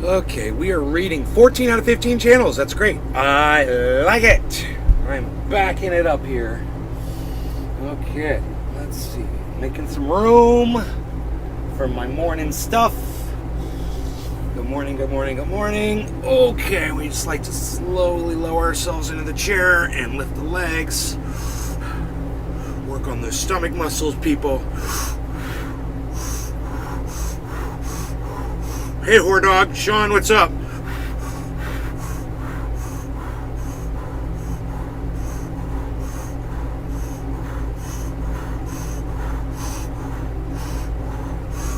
Okay, we are reading 14 out of 15 channels. That's great. I like it. I'm backing it up here. Okay, let's see. Making some room for my morning stuff. Good morning, good morning, good morning. Okay, we just like to slowly lower ourselves into the chair and lift the legs. Work on those stomach muscles, people. Hey, whore dog. Sean, what's up?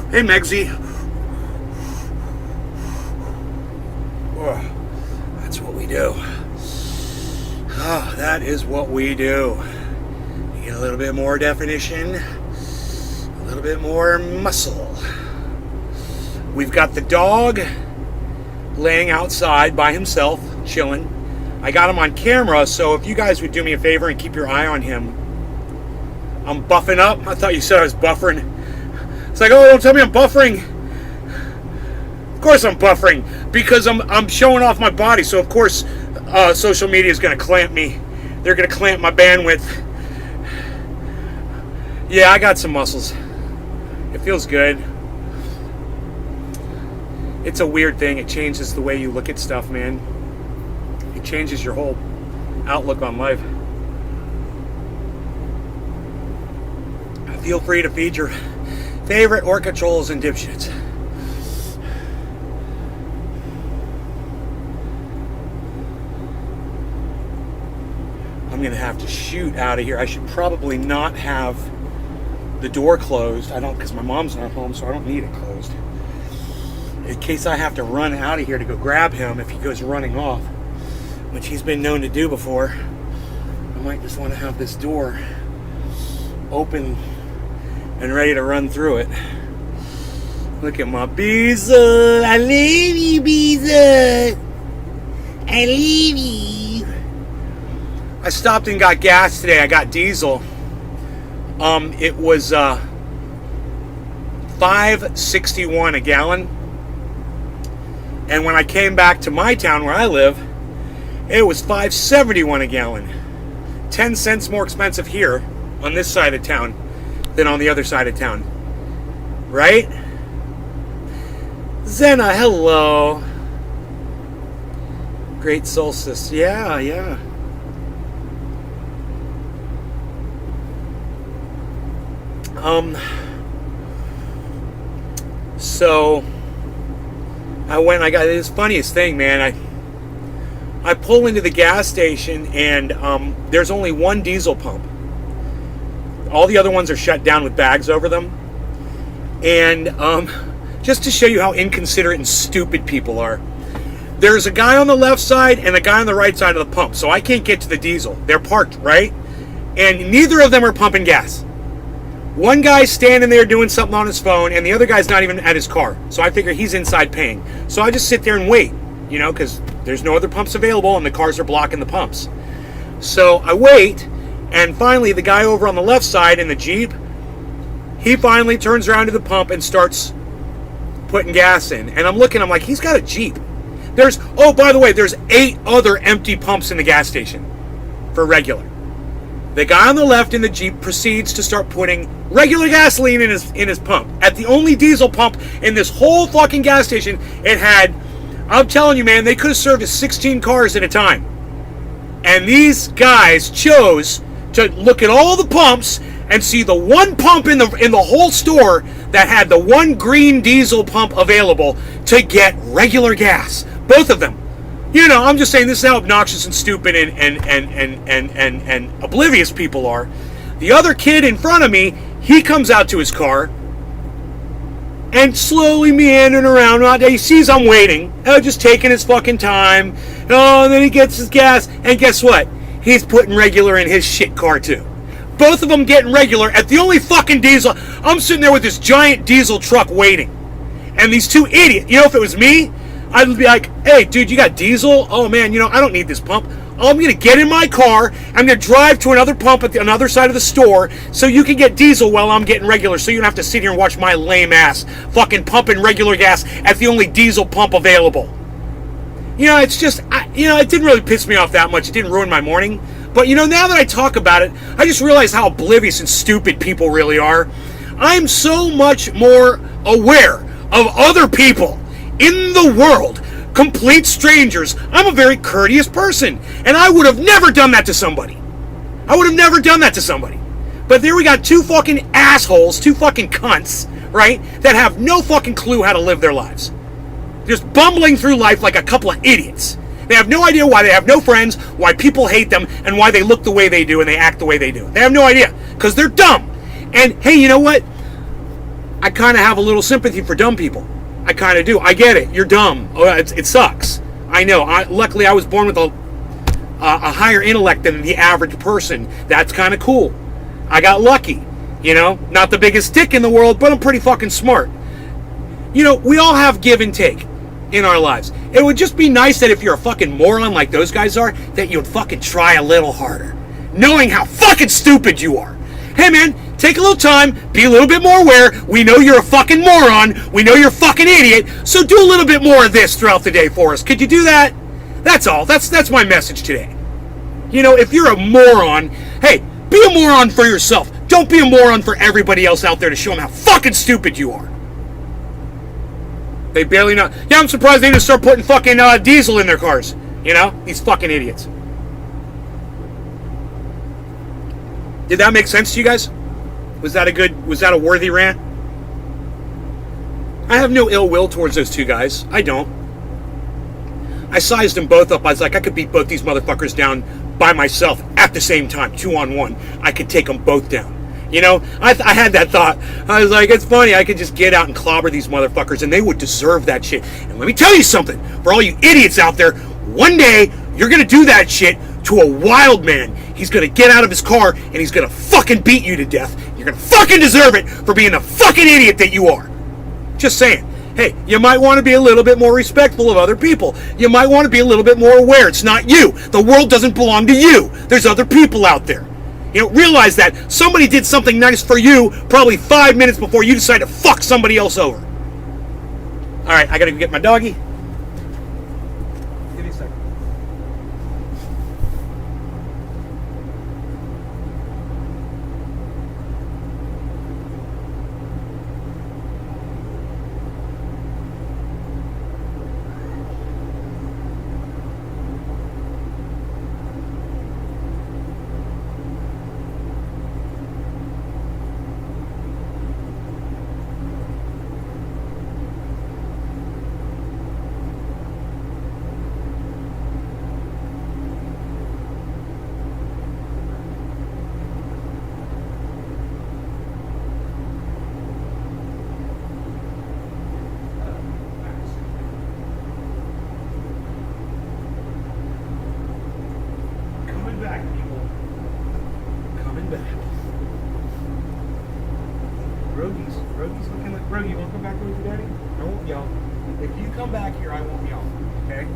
Hey, Megsy. Oh, that's what we do. Oh, that is what we do. You get a little bit more definition, a little bit more muscle. We've got the dog laying outside by himself, chilling. I got him on camera, so if you guys would do me a favor and keep your eye on him. I'm buffing up. I thought you said I was buffering. It's like, oh, don't tell me I'm buffering. Of course I'm buffering, because I'm showing off my body, so of course social media is going to clamp me. They're going to clamp my bandwidth. Yeah, I got some muscles. It feels good. It's a weird thing. It changes the way you look at stuff, man. It changes your whole outlook on life. Feel free to feed your favorite orca trolls and dipshits. I'm going to have to shoot out of here. I should probably not have the door closed. I don't, because my mom's not home, so I don't need it closed. In case I have to run out of here to go grab him if he goes running off, which he's been known to do before, I might just want to have this door open and ready to run through it. Look at my Beezer. I love you, Beezer. I love you. I stopped and got gas today. I got diesel. It was $5.61 a gallon. And when I came back to my town where I live, it was $5.71 a gallon. 10 cents more expensive here on this side of town than on the other side of town. Right? Zena, hello. Great solstice. Yeah, yeah. So I got this funniest thing, man. I pull into the gas station and there's only one diesel pump. All the other ones are shut down with bags over them. And just to show you how inconsiderate and stupid people are, there's a guy on the left side and a guy on the right side of the pump. So I can't get to the diesel. They're parked, right? And neither of them are pumping gas. One guy's standing there doing something on his phone, and the other guy's not even at his car. So I figure he's inside paying. So I just sit there and wait, you know, because there's no other pumps available, and the cars are blocking the pumps. So I wait, and finally the guy over on the left side in the Jeep, he finally turns around to the pump and starts putting gas in. And I'm looking, I'm like, he's got a Jeep. Oh, by the way, there's 8 other empty pumps in the gas station for regular. The guy on the left in the Jeep proceeds to start putting regular gasoline in his pump. At the only diesel pump in this whole fucking gas station, it had, I'm telling you, man, they could have serviced 16 cars at a time. And these guys chose to look at all the pumps and see the one pump in the whole store that had the one green diesel pump available to get regular gas. Both of them. You know, I'm just saying, this is how obnoxious and stupid and oblivious people are. The other kid in front of me, he comes out to his car and slowly meandering around. He sees I'm waiting, just taking his fucking time. Oh, and then he gets his gas, and guess what? He's putting regular in his shit car too. Both of them getting regular at the only fucking diesel. I'm sitting there with this giant diesel truck waiting, and these two idiots. You know, if it was me, I'd be like, hey, dude, you got diesel? Oh, man, you know, I don't need this pump. I'm going to get in my car. I'm going to drive to another pump at the other side of the store so you can get diesel while I'm getting regular, so you don't have to sit here and watch my lame ass fucking pumping regular gas at the only diesel pump available. You know, it's just, it didn't really piss me off that much. It didn't ruin my morning. But, now that I talk about it, I just realize how oblivious and stupid people really are. I'm so much more aware of other people in the world, complete strangers. I'm a very courteous person, and I would have never done that to somebody. But there we got two fucking assholes, two fucking cunts, right, that have no fucking clue how to live their lives. Just bumbling through life like a couple of idiots. They have no idea why they have no friends, why people hate them, and why they look the way they do and they act the way they do. They have no idea, because they're dumb. And, hey, you know what? I kind of have a little sympathy for dumb people. I kind of do. I get it. You're dumb. It sucks. I know. Luckily, I was born with a higher intellect than the average person. That's kind of cool. I got lucky. Not the biggest dick in the world, but I'm pretty fucking smart. We all have give and take in our lives. It would just be nice that if you're a fucking moron like those guys are, that you'd fucking try a little harder, knowing how fucking stupid you are. Hey man, take a little time, be a little bit more aware. We know you're a fucking moron. We know you're a fucking idiot. So do a little bit more of this throughout the day for us. Could you do that? That's all. That's my message today. If you're a moron, hey, be a moron for yourself. Don't be a moron for everybody else out there to show them how fucking stupid you are. They barely know. Yeah, I'm surprised they didn't start putting fucking diesel in their cars. These fucking idiots. Did that make sense to you guys? Was that a worthy rant? I have no ill will towards those two guys. I don't. I sized them both up. I was like, I could beat both these motherfuckers down by myself at the same time, 2-on-1. I could take them both down. I had that thought. I was like, it's funny, I could just get out and clobber these motherfuckers and they would deserve that shit. And let me tell you something, for all you idiots out there, one day you're going to do that shit to a wild man. He's going to get out of his car and he's going to fucking beat you to death. You're going to fucking deserve it for being the fucking idiot that you are. Just saying. Hey, you might want to be a little bit more respectful of other people. You might want to be a little bit more aware. It's not you. The world doesn't belong to you. There's other people out there. Realize that somebody did something nice for you probably 5 minutes before you decide to fuck somebody else over. All right, I got to go get my doggy. Give me a second. Rogies looking like... Rogie, you want to come back with your daddy? I won't yell. If you come back here, I won't yell. Okay?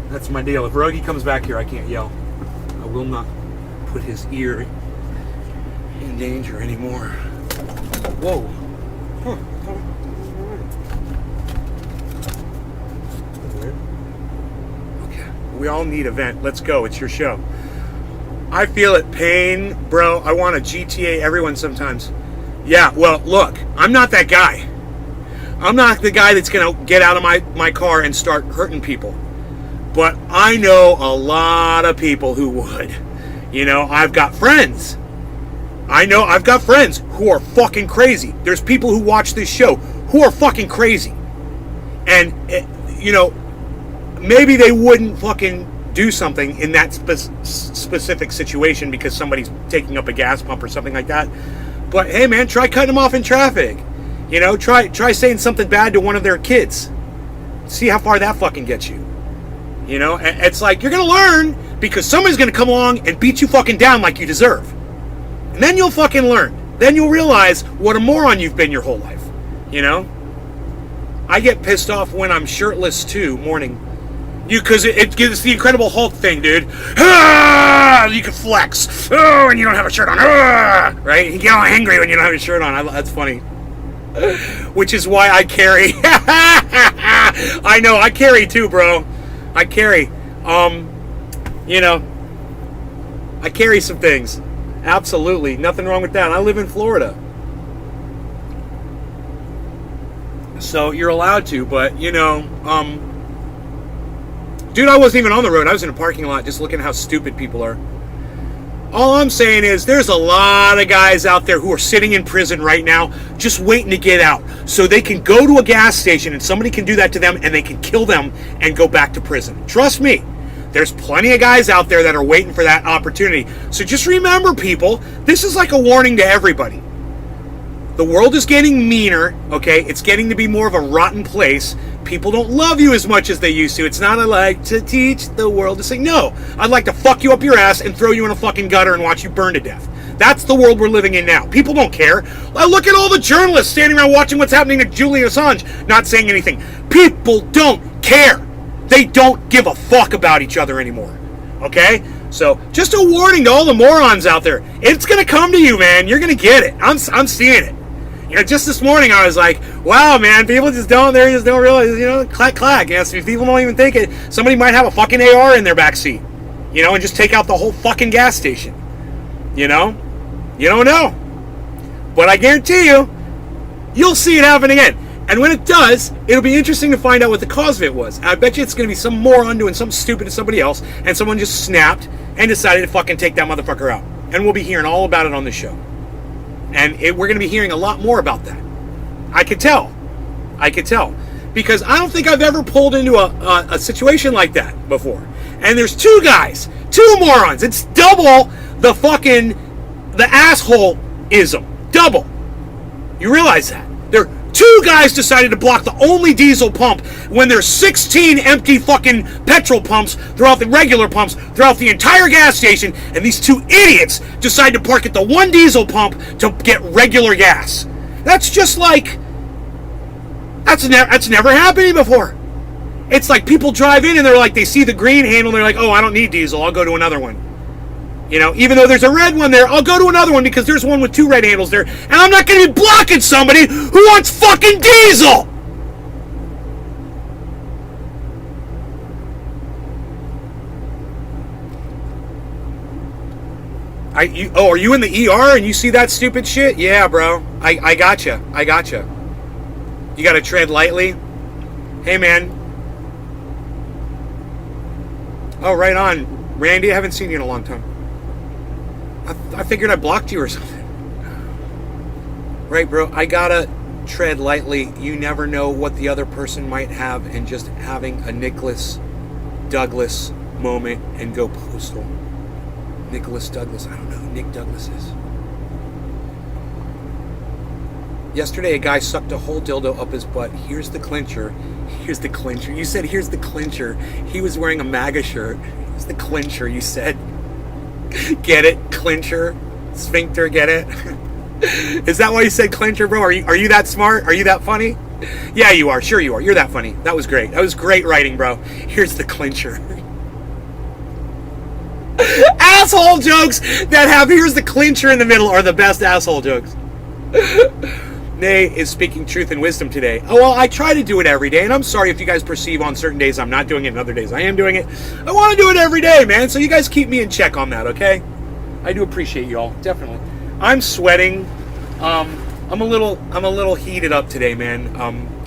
That's my deal. If Rogie comes back here, I can't yell. I will not put his ear in danger anymore. Whoa. Huh. Okay. We all need a vent. Let's go. It's your show. I feel it. Pain, bro. I want to GTA everyone sometimes. Yeah, well, look. I'm not that guy. I'm not the guy that's going to get out of my car and start hurting people. But I know a lot of people who would. You know, I've got friends. I've got friends who are fucking crazy. There's people who watch this show who are fucking crazy. And, you know, maybe they wouldn't fucking do something in that specific situation because somebody's taking up a gas pump or something like that. But, hey, man, try cutting them off in traffic. You know, try saying something bad to one of their kids. See how far that fucking gets you. You know, it's like, you're going to learn because somebody's going to come along and beat you fucking down like you deserve. And then you'll fucking learn. Then you'll realize what a moron you've been your whole life. You know? I get pissed off when I'm shirtless too, morning. Because it gives the Incredible Hulk thing, dude. Ah, you can flex. Oh, and you don't have a shirt on. Ah, right? You get all angry when you don't have a shirt on. That's funny. Which is why I carry. I know, I carry too, bro. I carry. You know, I carry some things. Absolutely. Nothing wrong with that. I live in Florida. So you're allowed to, but, you know, dude, I wasn't even on the road. I was in a parking lot just looking at how stupid people are. All I'm saying is there's a lot of guys out there who are sitting in prison right now just waiting to get out so they can go to a gas station and somebody can do that to them and they can kill them and go back to prison. Trust me. There's plenty of guys out there that are waiting for that opportunity. So just remember, people, this is like a warning to everybody. The world is getting meaner, okay? It's getting to be more of a rotten place. People don't love you as much as they used to. It's not I like to teach the world to sing. No, I'd like to fuck you up your ass and throw you in a fucking gutter and watch you burn to death. That's the world we're living in now. People don't care. Look at all the journalists standing around watching what's happening to Julian Assange, not saying anything. People don't care. They don't give a fuck about each other anymore, okay? So just a warning to all the morons out there. It's going to come to you, man. You're going to get it. I'm seeing it. You know, just this morning I was like, wow, man, people just don't realize, you know, clack, clack. Yes, people don't even think it. Somebody might have a fucking AR in their backseat, you know, and just take out the whole fucking gas station. You know? You don't know. But I guarantee you, you'll see it happen again. And when it does, it'll be interesting to find out what the cause of it was. I bet you it's going to be some moron doing something stupid to somebody else, and someone just snapped and decided to fucking take that motherfucker out. And we'll be hearing all about it on the show. And we're going to be hearing a lot more about that. I could tell. Because I don't think I've ever pulled into a situation like that before. And there's two guys, two morons. It's double the asshole-ism. Double. You realize that? Two guys decided to block the only diesel pump when there's 16 empty fucking petrol pumps throughout the regular pumps throughout the entire gas station, and these two idiots decide to park at the one diesel pump to get regular gas. That's just like that's never happened before. It's like people drive in and they're like, they see the green handle and they're like, oh, I don't need diesel, I'll go to another one. You know, even though there's a red one there, I'll go to another one because there's one with two red handles there. And I'm not going to be blocking somebody who wants fucking diesel! Are you in the ER and you see that stupid shit? Yeah, bro. I gotcha. You got to tread lightly. Hey, man. Oh, right on. Randy, I haven't seen you in a long time. I figured I blocked you or something. Right, bro? I gotta tread lightly. You never know what the other person might have, and just having a Nicholas Douglas moment and go postal. Nicholas Douglas. I don't know who Nick Douglas is. Yesterday, a guy sucked a whole dildo up his butt. Here's the clincher. You said, here's the clincher. He was wearing a MAGA shirt. Here's the clincher, you said. Get it? Clincher? Sphincter, get it? Is that why you said clincher, bro? Are you that smart? Are you that funny? Yeah, you are. Sure you are. You're that funny. That was great. That was great writing, bro. Here's the clincher. Asshole jokes that have here's the clincher in the middle are the best asshole jokes. Nay is speaking truth and wisdom today. Oh, well, I try to do it every day, and I'm sorry if you guys perceive on certain days I'm not doing it and other days I am doing it. I want to do it every day, man, so you guys keep me in check on that, okay? I do appreciate you all, definitely. I'm sweating. I'm a little heated up today, man.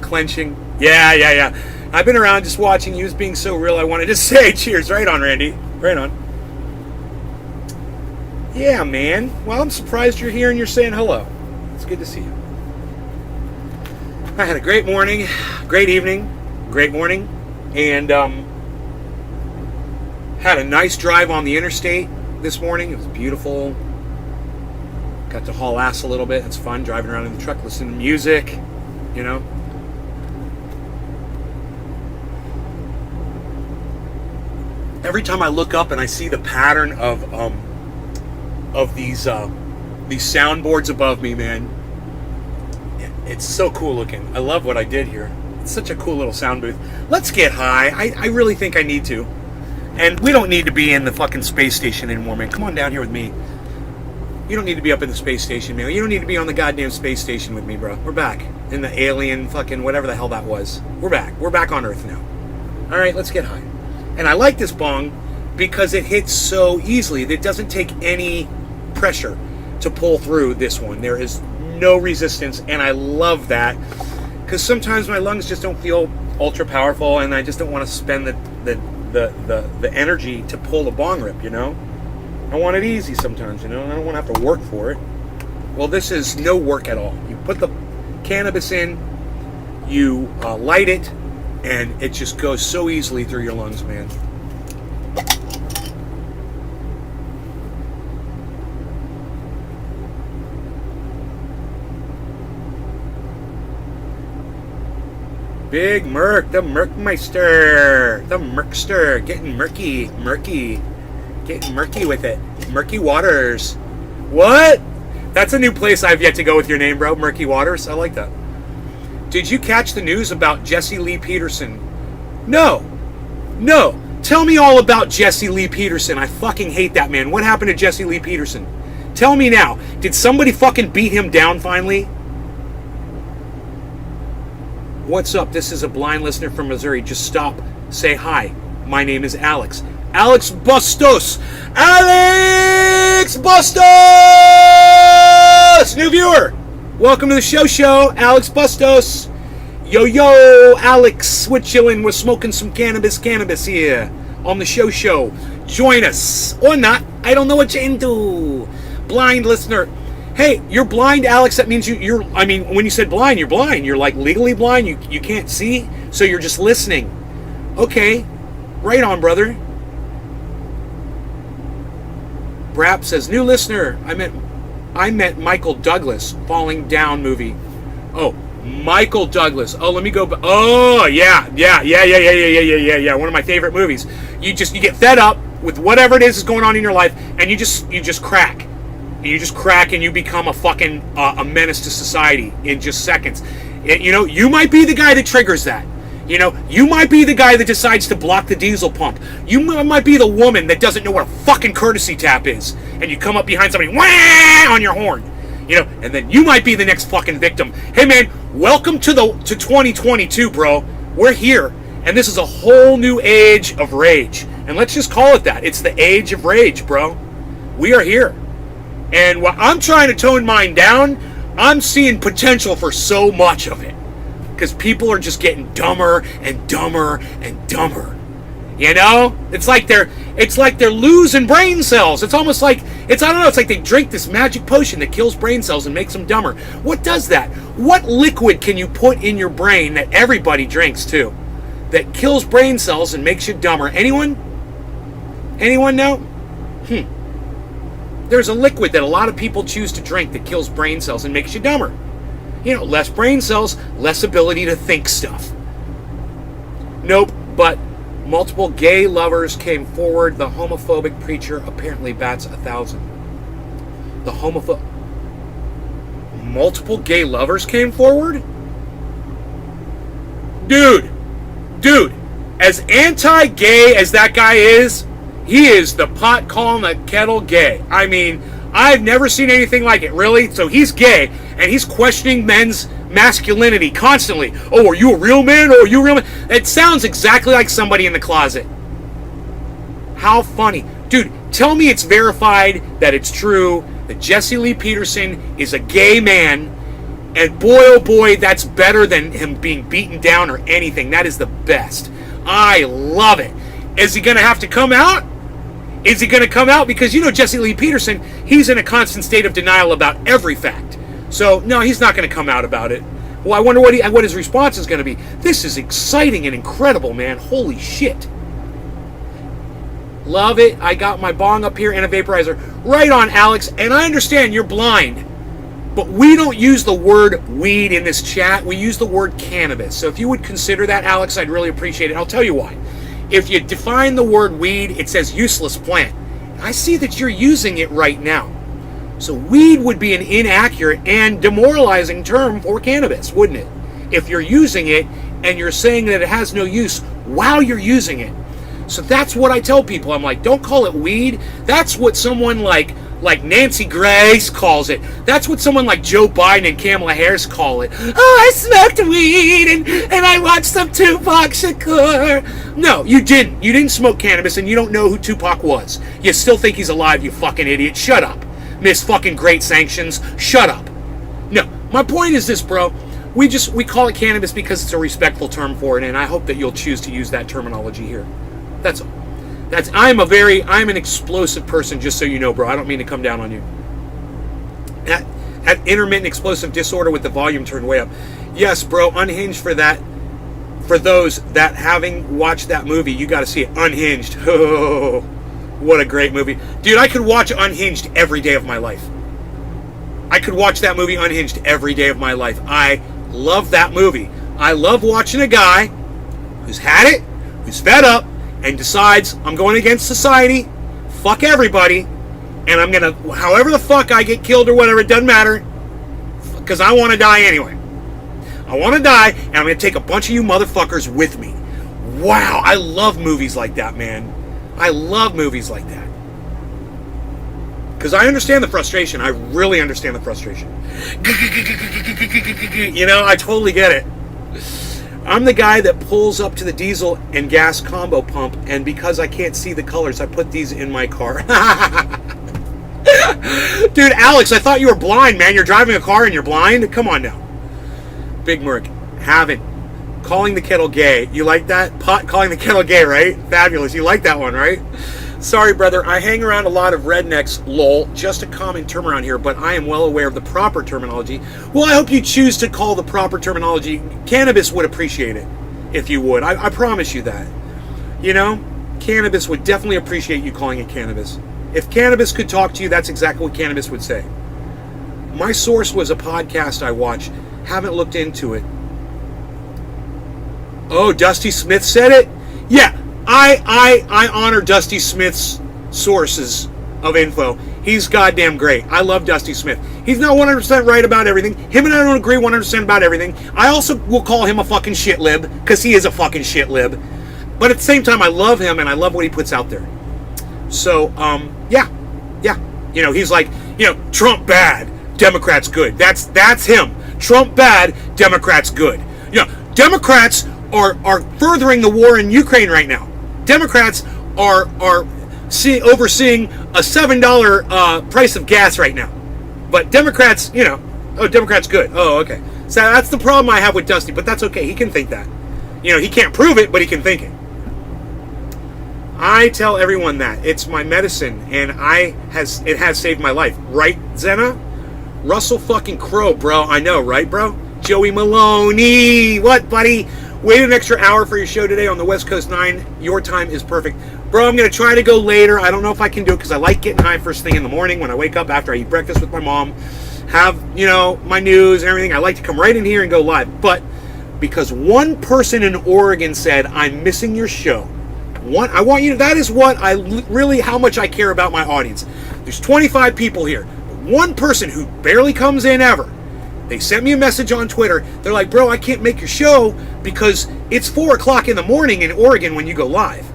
Clenching. Yeah. I've been around just watching you as being so real. I wanted to say cheers. Right on, Randy. Right on. Yeah, man. Well, I'm surprised you're here and you're saying hello. It's good to see you. I had a great morning, great evening, great morning, and had a nice drive on the interstate this morning. It was beautiful. Got to haul ass a little bit. It's fun driving around in the truck, listening to music, you know. Every time I look up and I see the pattern of these soundboards above me, man, it's so cool looking. I love what I did here. It's such a cool little sound booth. Let's get high. I really think I need to. And we don't need to be in the fucking space station anymore, man. Come on down here with me. You don't need to be up in the space station, man. You don't need to be on the goddamn space station with me, bro. We're back in the alien fucking whatever the hell that was. We're back. We're back on Earth now. All right, let's get high. And I like this bong because it hits so easily. It doesn't take any pressure to pull through this one. There is no resistance, and I love that because sometimes my lungs just don't feel ultra powerful, and I just don't want to spend the energy to pull a bong rip, you know? I want it easy sometimes, you know? I don't want to have to work for it. Well, this is no work at all. You put the cannabis in, you light it, and it just goes so easily through your lungs, man. Big Merc, the Merkmeister, the Merkster, getting murky, getting murky with it. Murky Waters. What? That's a new place I've yet to go with your name, bro. Murky Waters. I like that. Did you catch the news about Jesse Lee Peterson? No. Tell me all about Jesse Lee Peterson. I fucking hate that man. What happened to Jesse Lee Peterson? Tell me now. Did somebody fucking beat him down finally? What's up? This is a blind listener from Missouri. Just stop. Say hi. My name is Alex. Alex Bustos! Alex Bustos! New viewer! Welcome to the show, Alex Bustos. Yo, Alex. We're chilling. We're smoking some cannabis here on the show. Join us. Or not. I don't know what you're into. Blind listener. Hey, you're blind, Alex. That means you're, I mean, when you said blind, you're blind. You're like legally blind. You can't see. So you're just listening. Okay. Right on, brother. Brap says, new listener. I meant Michael Douglas, Falling Down movie. Oh, Michael Douglas. Oh, let me go. Oh, yeah. One of my favorite movies. You get fed up with whatever it is going on in your life, and you just crack. You just crack, and you become a fucking a menace to society in just seconds. You know, you might be the guy that triggers that. You know, you might be the guy that decides to block the diesel pump. You might be the woman that doesn't know what a fucking courtesy tap is, and you come up behind somebody, wah, on your horn. You know, and then you might be the next fucking victim. Hey man, welcome to 2022, bro. We're here, and this is a whole new age of rage. And let's just call it that. It's the age of rage, bro. We are here. And while I'm trying to tone mine down, I'm seeing potential for so much of it. Because people are just getting dumber and dumber and dumber. You know? It's like they're losing brain cells. It's almost like, it's like they drink this magic potion that kills brain cells and makes them dumber. What does that? What liquid can you put in your brain that everybody drinks too? That kills brain cells and makes you dumber? Anyone? Anyone know? There's a liquid that a lot of people choose to drink that kills brain cells and makes you dumber. You know, less brain cells, less ability to think stuff. Nope, but multiple gay lovers came forward. The homophobic preacher apparently bats 1,000. Multiple gay lovers came forward? Dude, as anti-gay as that guy is, he is the pot calling the kettle gay. I mean, I've never seen anything like it, really. So he's gay, and he's questioning men's masculinity constantly. Oh, are you a real man? Oh, are you a real man? It sounds exactly like somebody in the closet. How funny. Dude, tell me it's verified that it's true that Jesse Lee Peterson is a gay man, and boy, oh boy, that's better than him being beaten down or anything. That is the best. I love it. Is he going to have to come out? Is he going to come out? Because, you know, Jesse Lee Peterson, he's in a constant state of denial about every fact. So, no, he's not going to come out about it. Well, I wonder what his response is going to be. This is exciting and incredible, man. Holy shit. Love it. I got my bong up here and a vaporizer. Right on, Alex. And I understand you're blind. But we don't use the word weed in this chat. We use the word cannabis. So if you would consider that, Alex, I'd really appreciate it. I'll tell you why. If you define the word weed, it says useless plant. I see that you're using it right now. So weed would be an inaccurate and demoralizing term for cannabis, wouldn't it? If you're using it and you're saying that it has no use while you're using it. So that's what I tell people. I'm like, don't call it weed. That's what someone like Nancy Grace calls it. That's what someone like Joe Biden and Kamala Harris call it. Oh, I smoked weed and I watched some Tupac Shakur. No, you didn't. You didn't smoke cannabis and you don't know who Tupac was. You still think he's alive, you fucking idiot. Shut up. Miss fucking Great Sanctions. Shut up. No, my point is this, bro. We call it cannabis because it's a respectful term for it, and I hope that you'll choose to use that terminology here. That's all. I'm an explosive person, just so you know, bro. I don't mean to come down on you. At intermittent explosive disorder with the volume turned way up. Yes, bro, Unhinged for that. For those that having watched that movie, you got to see it. Unhinged. Oh, what a great movie. Dude, I could watch Unhinged every day of my life. I could watch that movie Unhinged every day of my life. I love that movie. I love watching a guy who's had it, who's fed up, and decides, I'm going against society, fuck everybody, and I'm going to, however the fuck I get killed or whatever, it doesn't matter, because I want to die anyway. I want to die, and I'm going to take a bunch of you motherfuckers with me. Wow, I love movies like that, man. I love movies like that. Because I understand the frustration. I really understand the frustration. You know, I totally get it. I'm the guy that pulls up to the diesel and gas combo pump, and because I can't see the colors, I put these in my car. Dude, Alex, I thought you were blind, man. You're driving a car and you're blind? Come on now. Big Merc, haven't. Calling the kettle gay. You like that? Calling the kettle gay, right? Fabulous. You like that one, right? Sorry, brother. I hang around a lot of rednecks, lol. Just a common term around here, but I am well aware of the proper terminology. Well, I hope you choose to call the proper terminology. Cannabis would appreciate it, if you would. I promise you that. You know? Cannabis would definitely appreciate you calling it cannabis. If cannabis could talk to you, that's exactly what cannabis would say. My source was a podcast I watched. Haven't looked into it. Oh, Dusty Smith said it? Yeah. I honor Dusty Smith's sources of info. He's goddamn great. I love Dusty Smith. He's not 100% right about everything. Him and I don't agree 100% about everything. I also will call him a fucking shit lib, because he is a fucking shit lib. But at the same time, I love him and I love what he puts out there. So, yeah. You know, he's like, you know, Trump bad, Democrats good. That's him. Trump bad, Democrats good. You know, Democrats are furthering the war in Ukraine right now. Democrats are overseeing a $7 price of gas right now. But Democrats, you know, Democrats good. Oh, okay. So that's the problem I have with Dusty, but that's okay. He can think that. You know, he can't prove it, but he can think it. I tell everyone that. It's my medicine, and it has saved my life. Right, Zena? Russell fucking Crowe, bro. I know, right, bro? Joey Maloney. What, buddy? Wait an extra hour for your show today on the West Coast 9. Your time is perfect. Bro, I'm going to try to go later. I don't know if I can do it because I like getting high first thing in the morning when I wake up after I eat breakfast with my mom. Have, you know, my news and everything. I like to come right in here and go live. But because one person in Oregon said, I'm missing your show. I want you to, that is what how much I care about my audience. There's 25 people here. One person who barely comes in ever. They sent me a message on Twitter. They're like, bro, I can't make your show because it's 4 o'clock in the morning in Oregon when you go live.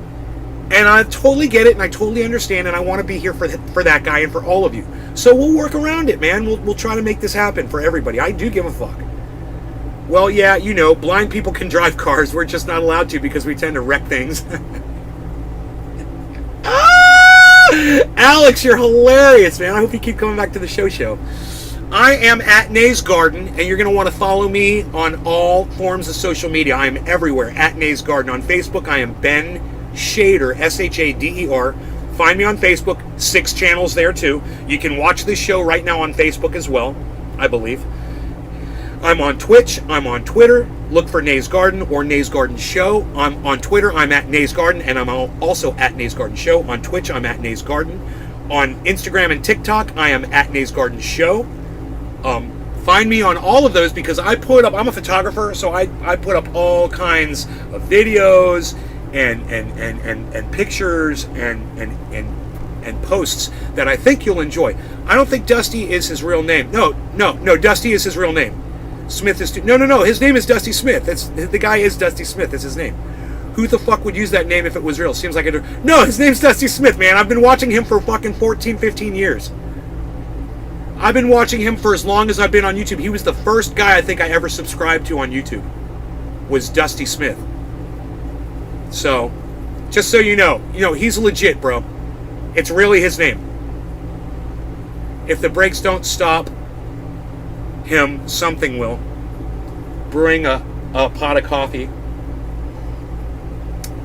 And I totally get it and I totally understand and I want to be here for that guy and for all of you. So we'll work around it, man. We'll try to make this happen for everybody. I do give a fuck. Well, yeah, you know, blind people can drive cars. We're just not allowed to because we tend to wreck things. Alex, you're hilarious, man. I hope you keep coming back to the show. I am at Nays Garden, and you're going to want to follow me on all forms of social media. I am everywhere at Nays Garden. On Facebook, I am Ben Shader, S-H-A-D-E-R. Find me on Facebook. 6 channels there, too. You can watch this show right now on Facebook as well, I believe. I'm on Twitch. I'm on Twitter. Look for Nays Garden or Nays Garden Show. I'm on Twitter. I'm at Nays Garden, and I'm also at Nays Garden Show. On Twitch, I'm at Nays Garden. On Instagram and TikTok, I am at Nays Garden Show. Find me on all of those because I'm a photographer, so I put up all kinds of videos and pictures and posts that I think you'll enjoy. I don't think Dusty is his real name. No, Dusty is his real name. Smith is no. His name is Dusty Smith. The guy is Dusty Smith. That's his name. Who the fuck would use that name if it was real? Seems like a... No, his name's Dusty Smith, man. I've been watching him for fucking 14, 15 years. I've been watching him for as long as I've been on YouTube. He was the first guy I think I ever subscribed to on YouTube. Was Dusty Smith. So, just so you know, he's legit, bro. It's really his name. If the brakes don't stop him, something will. Brewing a pot of coffee.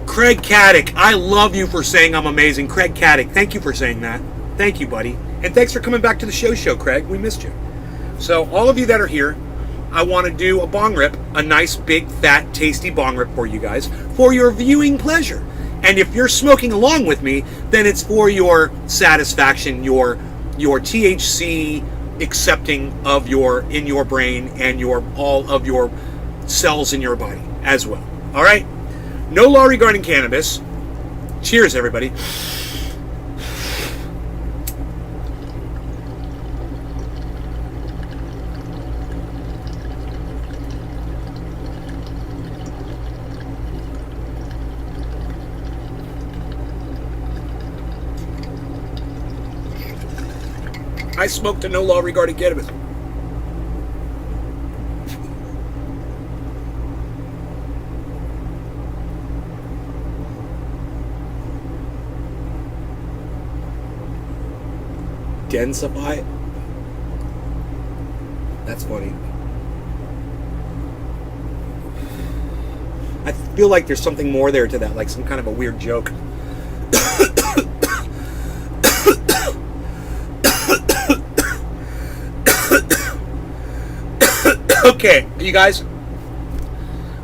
Craig Caddick, I love you for saying I'm amazing. Craig Caddick, thank you for saying that. Thank you, buddy. And thanks for coming back to the show, Craig. We missed you. So, all of you that are here, I want to do a bong rip, a nice, big, fat, tasty bong rip for you guys, for your viewing pleasure. And if you're smoking along with me, then it's for your satisfaction, your THC accepting of in your brain and all of your cells in your body as well. All right? No law regarding cannabis. Cheers, everybody. I smoked a no law regarding cannabis. Densify? That's funny. I feel like there's something more there to that, like some kind of a weird joke. Okay, you guys,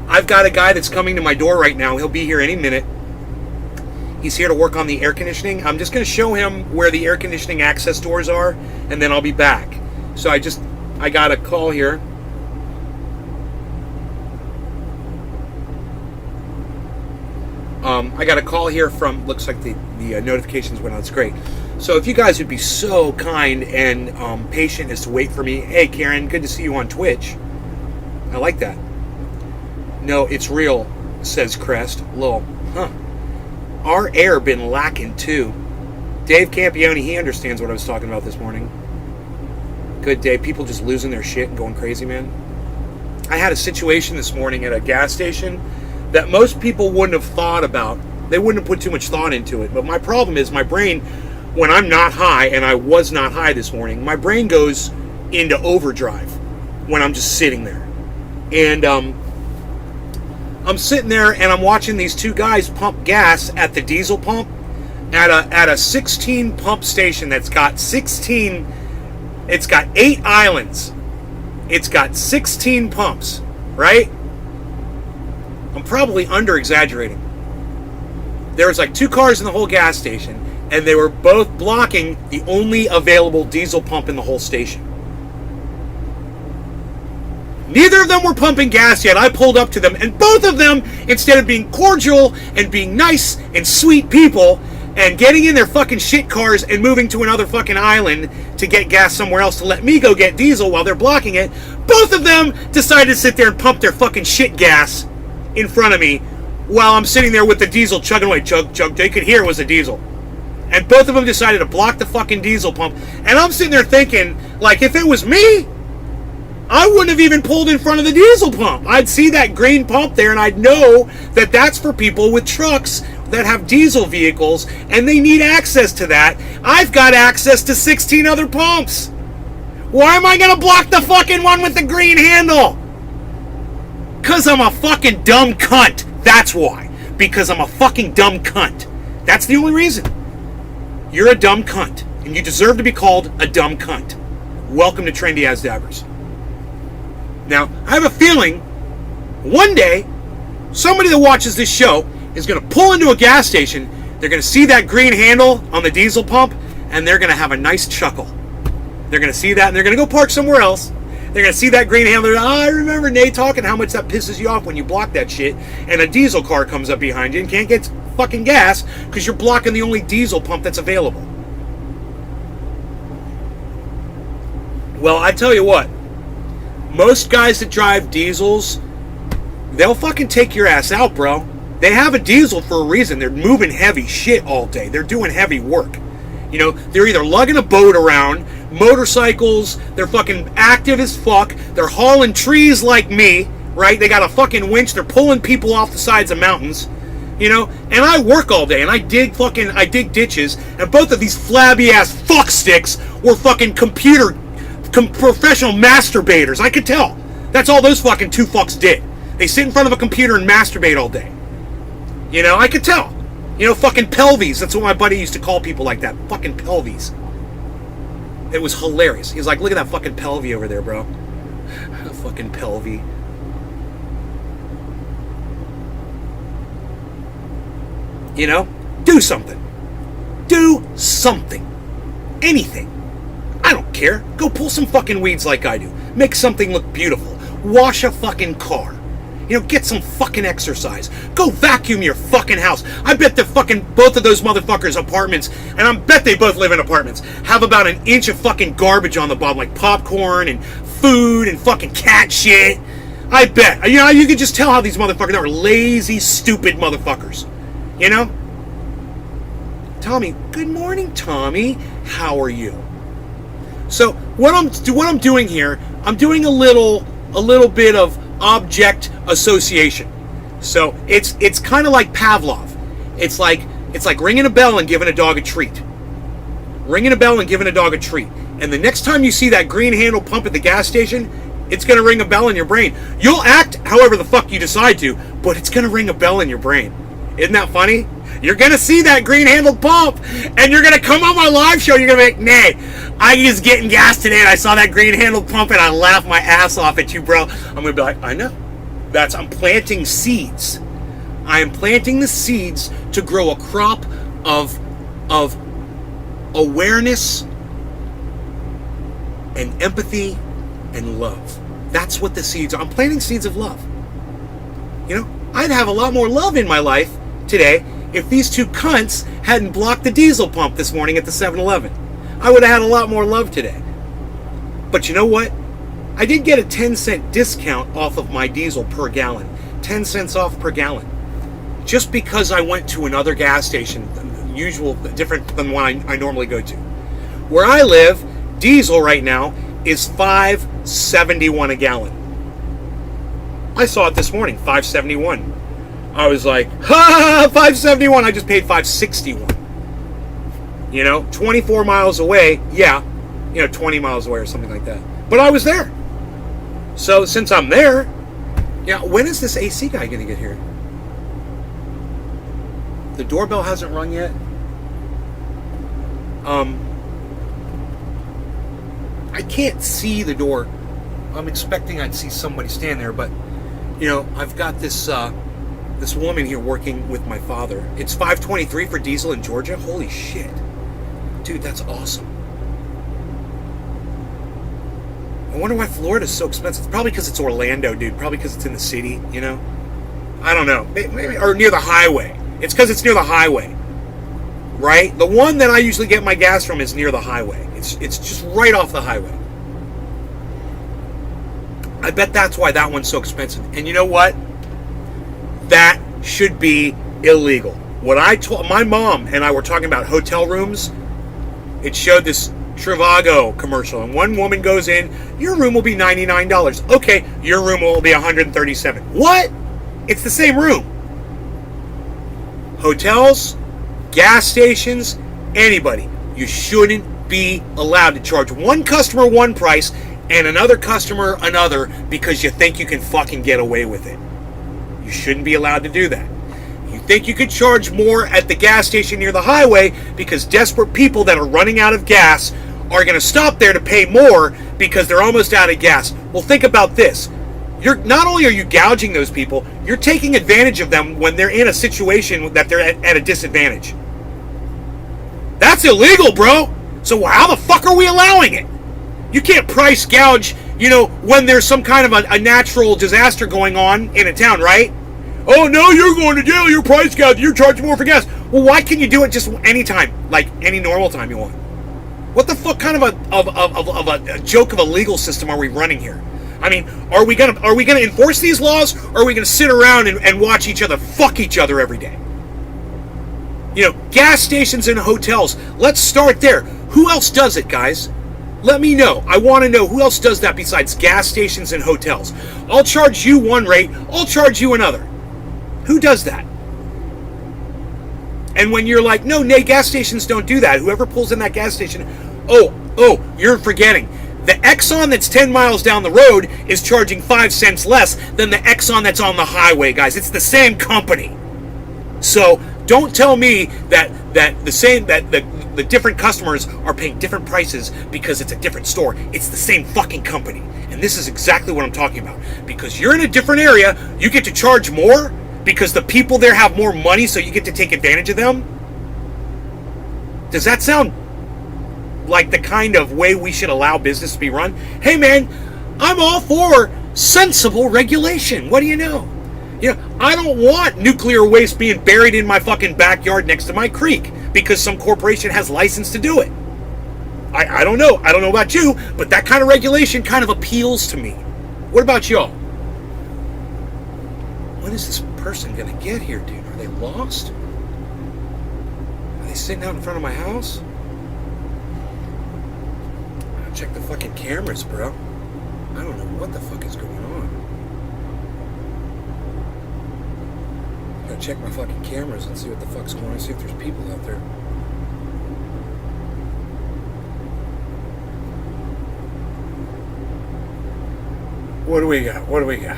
I've got a guy that's coming to my door right now. He'll be here any minute. He's here to work on the air conditioning. I'm just going to show him where the air conditioning access doors are, and then I'll be back. So I got a call here. I got a call here from, looks like the notifications went on. It's great. So if you guys would be so kind and patient as to wait for me. Hey, Karen, good to see you on Twitch. I like that. No, it's real, says Crest. Lol. Huh. Our air been lacking too. Dave Campione, he understands what I was talking about this morning. Good day. People just losing their shit and going crazy, man. I had a situation this morning at a gas station that most people wouldn't have thought about. They wouldn't have put too much thought into it. But my problem is my brain, when I'm not high, and I was not high this morning, my brain goes into overdrive when I'm just sitting there. And I'm sitting there and I'm watching these two guys pump gas at the diesel pump at a 16 pump station that's got 16, it's got 8 islands. It's got 16 pumps, right? I'm probably under exaggerating. There was like 2 cars in the whole gas station, and they were both blocking the only available diesel pump in the whole station. Neither of them were pumping gas yet. I pulled up to them, and both of them, instead of being cordial and being nice and sweet people and getting in their fucking shit cars and moving to another fucking island to get gas somewhere else to let me go get diesel while they're blocking it, both of them decided to sit there and pump their fucking shit gas in front of me while I'm sitting there with the diesel chugging away. Chug, chug. They could hear it was a diesel. And both of them decided to block the fucking diesel pump. And I'm sitting there thinking, like, if it was me, I wouldn't have even pulled in front of the diesel pump. I'd see that green pump there, and I'd know that that's for people with trucks that have diesel vehicles, and they need access to that. I've got access to 16 other pumps. Why am I going to block the fucking one with the green handle? Because I'm a fucking dumb cunt. That's why. Because I'm a fucking dumb cunt. That's the only reason. You're a dumb cunt, and you deserve to be called a dumb cunt. Welcome to Trendy As Dabbers. Now, I have a feeling one day somebody that watches this show is going to pull into a gas station. They're going to see that green handle on the diesel pump, and they're going to have a nice chuckle. They're going to see that, and they're going to go park somewhere else. They're going to see that green handle. I remember Nate talking how much that pisses you off when you block that shit, and a diesel car comes up behind you and can't get fucking gas because you're blocking the only diesel pump that's available. Well, I tell you what. Most guys that drive diesels, they'll fucking take your ass out, bro. They have a diesel for a reason. They're moving heavy shit all day. They're doing heavy work. You know, they're either lugging a boat around, motorcycles, they're fucking active as fuck, they're hauling trees like me, right? They got a fucking winch, they're pulling people off the sides of mountains, you know? And I work all day, and I dig ditches, and both of these flabby ass fuck sticks were fucking professional masturbators. I could tell. That's all those fucking two fucks did. They sit in front of a computer and masturbate all day. You know, I could tell. You know, fucking pelvies. That's what my buddy used to call people like that. Fucking pelvies. It was hilarious. He was like, look at that fucking pelvy over there, bro. Fucking pelvy. You know? Do something. Do something. Anything. I don't care. Go pull some fucking weeds like I do. Make something look beautiful. Wash a fucking car. You know, get some fucking exercise. Go vacuum your fucking house. I bet the fucking both of those motherfuckers' apartments, and I bet they both live in apartments, have about an inch of fucking garbage on the bottom, like popcorn and food and fucking cat shit. I bet. You know, you can just tell how these motherfuckers are lazy, stupid motherfuckers. You know? Tommy, good morning, Tommy. How are you? So what I'm doing here, I'm doing a little bit of object association. So it's kind of like Pavlov. It's like ringing a bell and giving a dog a treat. Ringing a bell and giving a dog a treat. And the next time you see that green handle pump at the gas station, it's going to ring a bell in your brain. You'll act however the fuck you decide to, but it's going to ring a bell in your brain. Isn't that funny? You're going to see that green handle pump, and you're going to come on my live show, you're going to be like, nay, I was getting gas today, and I saw that green handle pump, and I laughed my ass off at you, bro. I'm going to be like, I know. I'm planting seeds. I am planting the seeds to grow a crop of awareness and empathy and love. That's what the seeds are. I'm planting seeds of love. You know, I'd have a lot more love in my life today if these two cunts hadn't blocked the diesel pump this morning at the 7-Eleven. I would have had a lot more love today. But you know what? I did get a 10-cent discount off of my diesel per gallon. 10 cents off per gallon. Just because I went to another gas station, different than one I normally go to. Where I live, diesel right now is $5.71 a gallon. I saw it this morning, $5.71. I was like, ha, $5.71. I just paid $5.61. You know, 24 miles away, yeah, 20 miles away or something like that. But I was there. So since I'm there, yeah, when is this AC guy going to get here? The doorbell hasn't rung yet. I can't see the door. I'm expecting I'd see somebody stand there, but I've got this this woman here working with my father. It's $5.23 for diesel in Georgia. Holy shit, dude, that's awesome. I wonder why Florida's so expensive. Probably because it's Orlando, dude. Probably because it's in the city, I don't know. Maybe, or near the highway. It's because it's near the highway, right? The one that I usually get my gas from is near the highway. It's just right off the highway. I bet that's why that one's so expensive. And you know what? That should be illegal. What I told my mom and I were talking about hotel rooms, it showed this Trivago commercial, and one woman goes in, your room will be $99. Okay, your room will be $137. What? It's the same room. Hotels, gas stations, anybody, you shouldn't be allowed to charge one customer one price and another customer another because you think you can fucking get away with it. You shouldn't be allowed to do that. You think you could charge more at the gas station near the highway because desperate people that are running out of gas are going to stop there to pay more because they're almost out of gas. Well, think about this. Not only are you gouging those people, you're taking advantage of them when they're in a situation that they're at a disadvantage. That's illegal, bro. So how the fuck are we allowing it? You can't price gouge, when there's some kind of a natural disaster going on in a town, right? Oh, no, you're going to jail, you're price gouge, you're charging more for gas. Well, why can't you do it just any time, like any normal time you want? What the fuck kind of a joke of a legal system are we running here? I mean, are we gonna enforce these laws, or are we gonna sit around and watch each other fuck each other every day? You know, gas stations and hotels. Let's start there. Who else does it, guys? Let me know. I want to know who else does that besides gas stations and hotels. I'll charge you one rate. I'll charge you another. Who does that? And when you're like, no, nay, gas stations don't do that. Whoever pulls in that gas station, oh, you're forgetting. The Exxon that's 10 miles down the road is charging 5 cents less than the Exxon that's on the highway, guys. It's the same company. So don't tell me that the different customers are paying different prices because it's a different store. It's the same fucking company. And this is exactly what I'm talking about. Because you're in a different area, you get to charge more because the people there have more money, so you get to take advantage of them. Does that sound like the kind of way we should allow business to be run? Hey man, I'm all for sensible regulation. What do you know? You know, I don't want nuclear waste being buried in my fucking backyard next to my creek because some corporation has license to do it. I don't know. I don't know about you, but that kind of regulation kind of appeals to me. What about y'all? When is this person gonna get here, dude? Are they lost? Are they sitting out in front of my house? Check the fucking cameras, bro. I don't know what the fuck is going on. Gotta check my fucking cameras and see what the fuck's going on. See if there's people out there. What do we got? What do we got?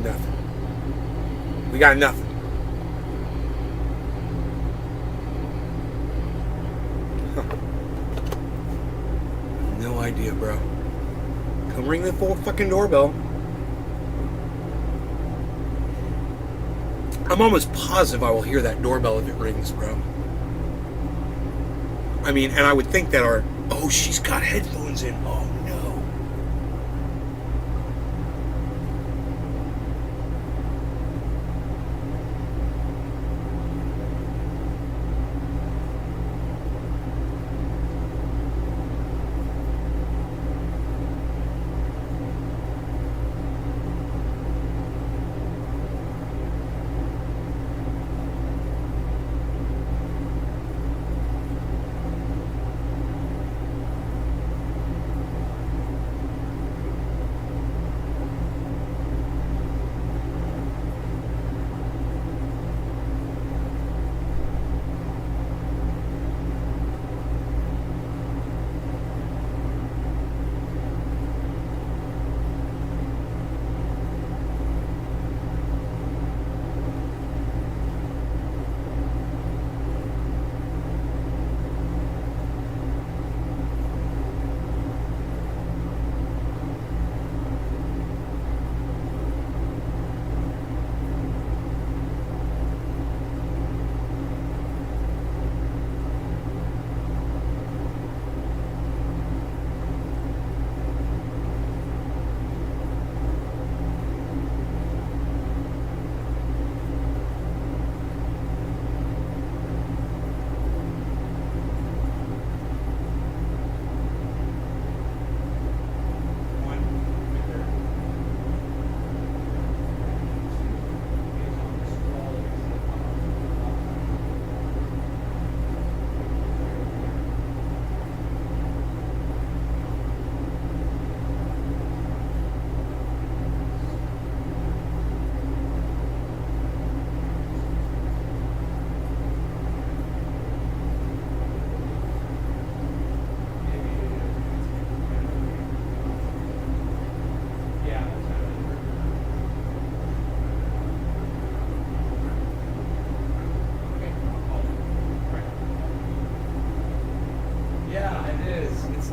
Nothing. We got nothing. No idea, bro. Come ring the fucking doorbell. I'm almost positive I will hear that doorbell if it rings, bro. I mean, and I would think that oh, she's got headphones in. Oh, no.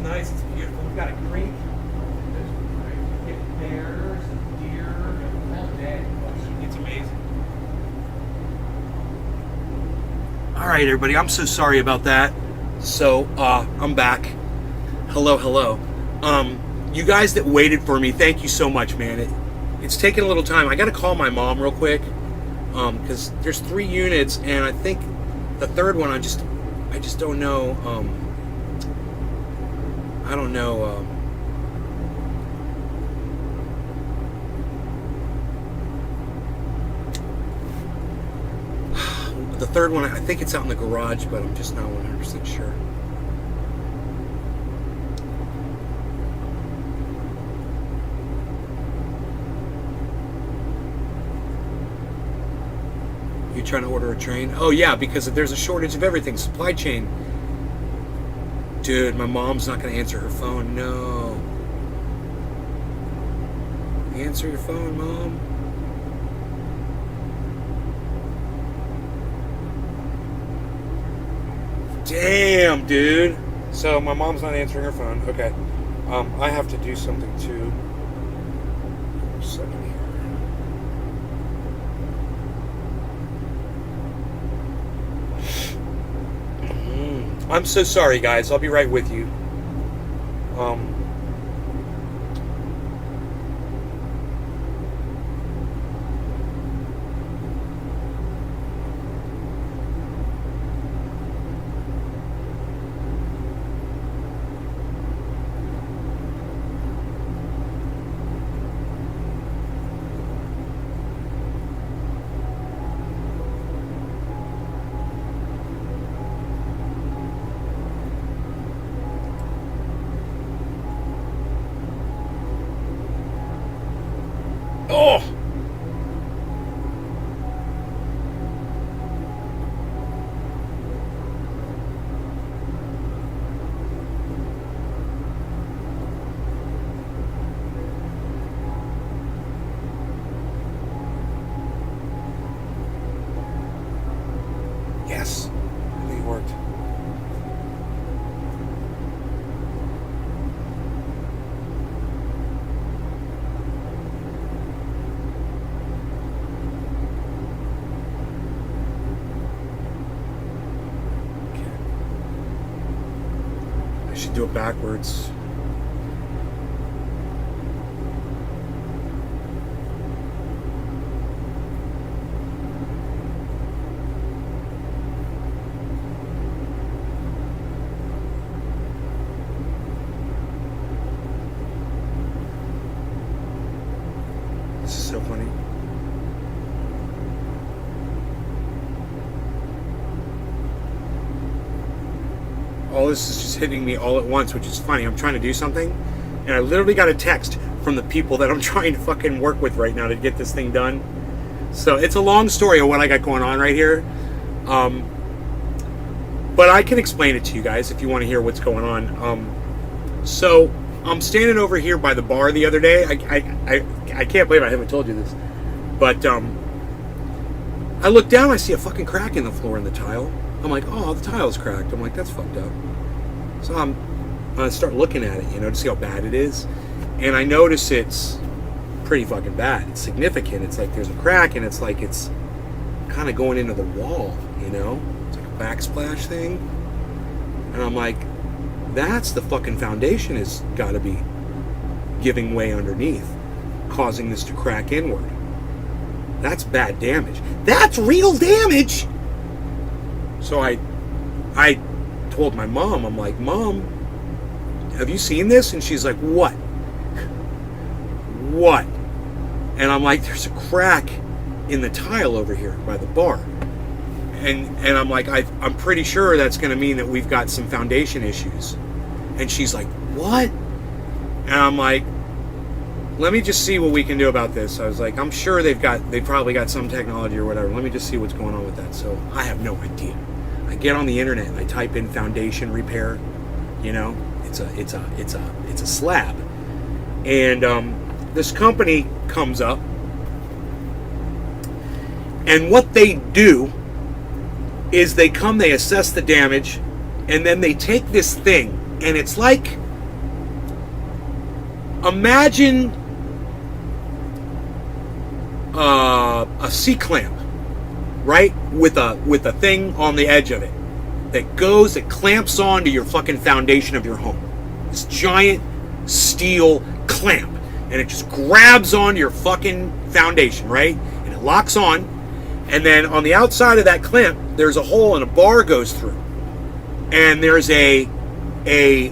Nice, it's beautiful. We've got a creek. Get bears and deer all day. It's amazing. All right, everybody. I'm so sorry about that. So I'm back. Hello. You guys that waited for me, thank you so much, man. It's taken a little time. I got to call my mom real quick because there's 3 units, and I think the third one I just don't know. I don't know. The third one, I think it's out in the garage, but I'm just not 100% sure. You trying to order a train? Oh yeah, because there's a shortage of everything. Supply chain. Dude, my mom's not going to answer her phone. No. Answer your phone, Mom. Damn, dude. So my mom's not answering her phone. Okay. I have to do something too. A second here. I'm so sorry, guys. I'll be right with you. Oh! Yes. I think it worked. Should do it backwards. This is so funny. All this is just hitting me all at once, which is funny. I'm trying to do something, and I literally got a text from the people that I'm trying to fucking work with right now to get this thing done. So it's a long story of what I got going on right here. But I can explain it to you guys if you want to hear what's going on. So I'm standing over here by the bar the other day. I can't believe I haven't told you this. But I look down, I see a fucking crack in the floor in the tile. I'm like, oh, the tile's cracked. I'm like, that's fucked up. So I start looking at it, to see how bad it is. And I notice it's pretty fucking bad. It's significant. It's like there's a crack, and it's like it's kind of going into the wall, It's like a backsplash thing. And I'm like, that's the fucking foundation has got to be giving way underneath, causing this to crack inward. That's bad damage. That's real damage! So I told my mom, I'm like, Mom, have you seen this? And she's like, what? What? And I'm like, there's a crack in the tile over here by the bar. And I'm like, I'm pretty sure that's going to mean that we've got some foundation issues. And she's like, what? And I'm like, let me just see what we can do about this. I was like, I'm sure they probably got some technology or whatever. Let me just see what's going on with that. So I have no idea. I get on the internet and I type in foundation repair. It's a slab. And this company comes up, and what they do is they assess the damage, and then they take this thing, and it's like, imagine a C-clamp, right? With a thing on the edge of it that clamps onto your fucking foundation of your home. This giant steel clamp, and it just grabs onto your fucking foundation, right? And it locks on, and then on the outside of that clamp, there's a hole and a bar goes through. and there's an air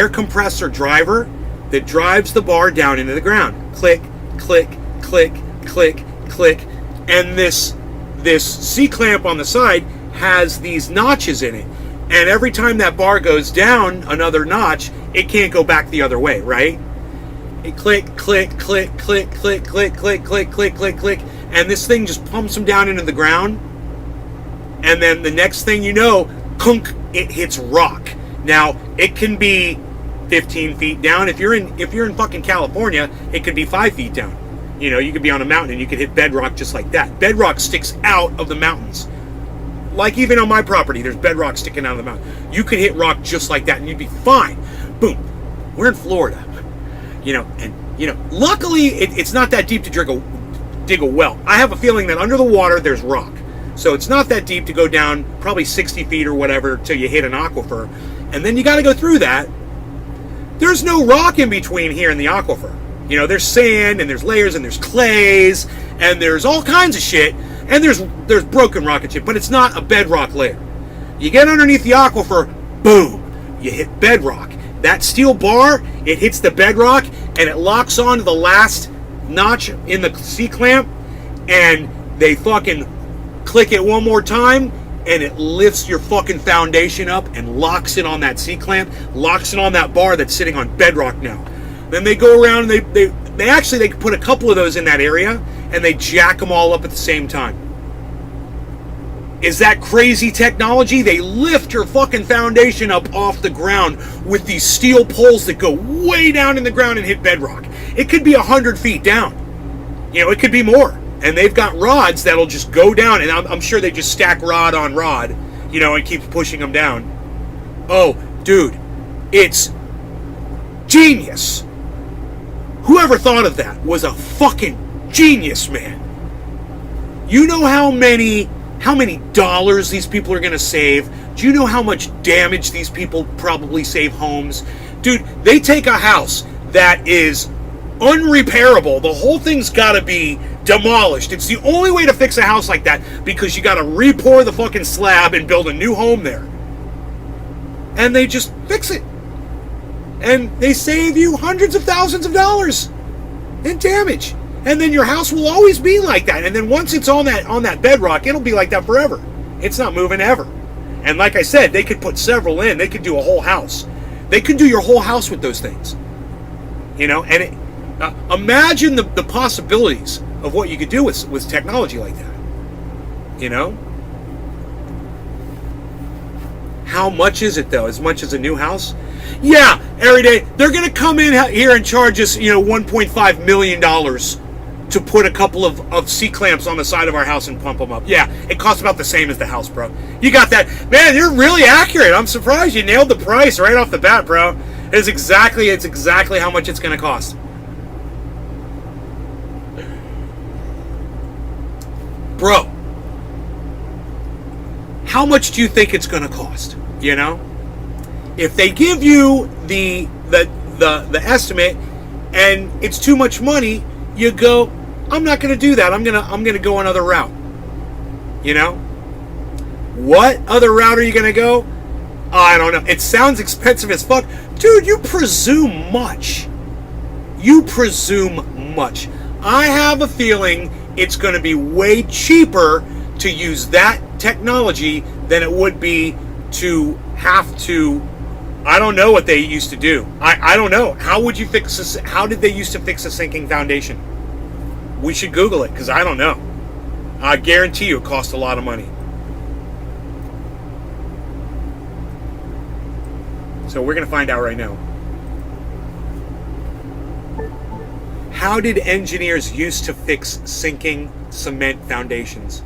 compressor driver that drives the bar down into the ground. Click, click, click, click, click, and this C-clamp on the side has these notches in it. And every time that bar goes down another notch, it can't go back the other way, right? It click, click, click, click, click, click, click, click, click, click, click, and this thing just pumps them down into the ground. And then the next thing you know, kunk, it hits rock. Now, it can be 15 feet down. If you're in fucking California, it could be 5 feet down. You know, you could be on a mountain and you could hit bedrock just like that. Bedrock sticks out of the mountains. Like even on my property, there's bedrock sticking out of the mountain. You could hit rock just like that and you'd be fine. Boom. We're in Florida. Luckily it's not that deep to dig a well. I have a feeling that under the water there's rock. So it's not that deep to go down probably 60 feet or whatever till you hit an aquifer. And then you got to go through that. There's no rock in between here in the aquifer. You know, there's sand and there's layers and there's clays and there's all kinds of shit. And there's broken rock and shit, but it's not a bedrock layer. You get underneath the aquifer, boom, you hit bedrock. That steel bar, it hits the bedrock and it locks onto the last notch in the C-clamp, and they fucking click it one more time and it lifts your fucking foundation up and locks it on that C-clamp, locks it on that bar that's sitting on bedrock now. Then they go around and they actually put a couple of those in that area and they jack them all up at the same time. Is that crazy technology? They lift your fucking foundation up off the ground with these steel poles that go way down in the ground and hit bedrock. It could be 100 feet down. You know, it could be more. And they've got rods that'll just go down, and I'm sure they just stack rod on rod, you know, and keep pushing them down. Oh, dude, it's genius. Whoever thought of that was a fucking genius, man. You know how many dollars these people are going to save? Do you know how much damage these people probably save homes? Dude, they take a house that is unrepairable. The whole thing's got to be demolished. It's the only way to fix a house like that, because you got to re-pour the fucking slab and build a new home there. And they just fix it. And they save you hundreds of thousands of dollars in damage. And then your house will always be like that. And then once it's on that bedrock, it'll be like that forever. It's not moving ever. And like I said, they could put several in. They could do a whole house. They could do your whole house with those things. You know, and imagine the possibilities of what you could do with technology like that. You know? How much is it, though? As much as a new house? Yeah, every day. They're going to come in here and charge us, $1.5 million to put a couple of C-clamps on the side of our house and pump them up. Yeah, it costs about the same as the house, bro. You got that. Man, you're really accurate. I'm surprised you nailed the price right off the bat, bro. It's exactly how much it's going to cost. Bro, how much do you think it's going to cost? You know? If they give you the estimate and it's too much money, you go, I'm not going to do that. I'm going to go another route. You know? What other route are you going to go? I don't know. It sounds expensive as fuck. Dude, you presume much. You presume much. I have a feeling it's going to be way cheaper to use that technology than it would be to have to. I don't know what they used to do. I don't know. How would you fix this? How did they used to fix a sinking foundation? We should Google it, because I don't know. I guarantee you it costs a lot of money. So we're going to find out right now. How did engineers used to fix sinking cement foundations?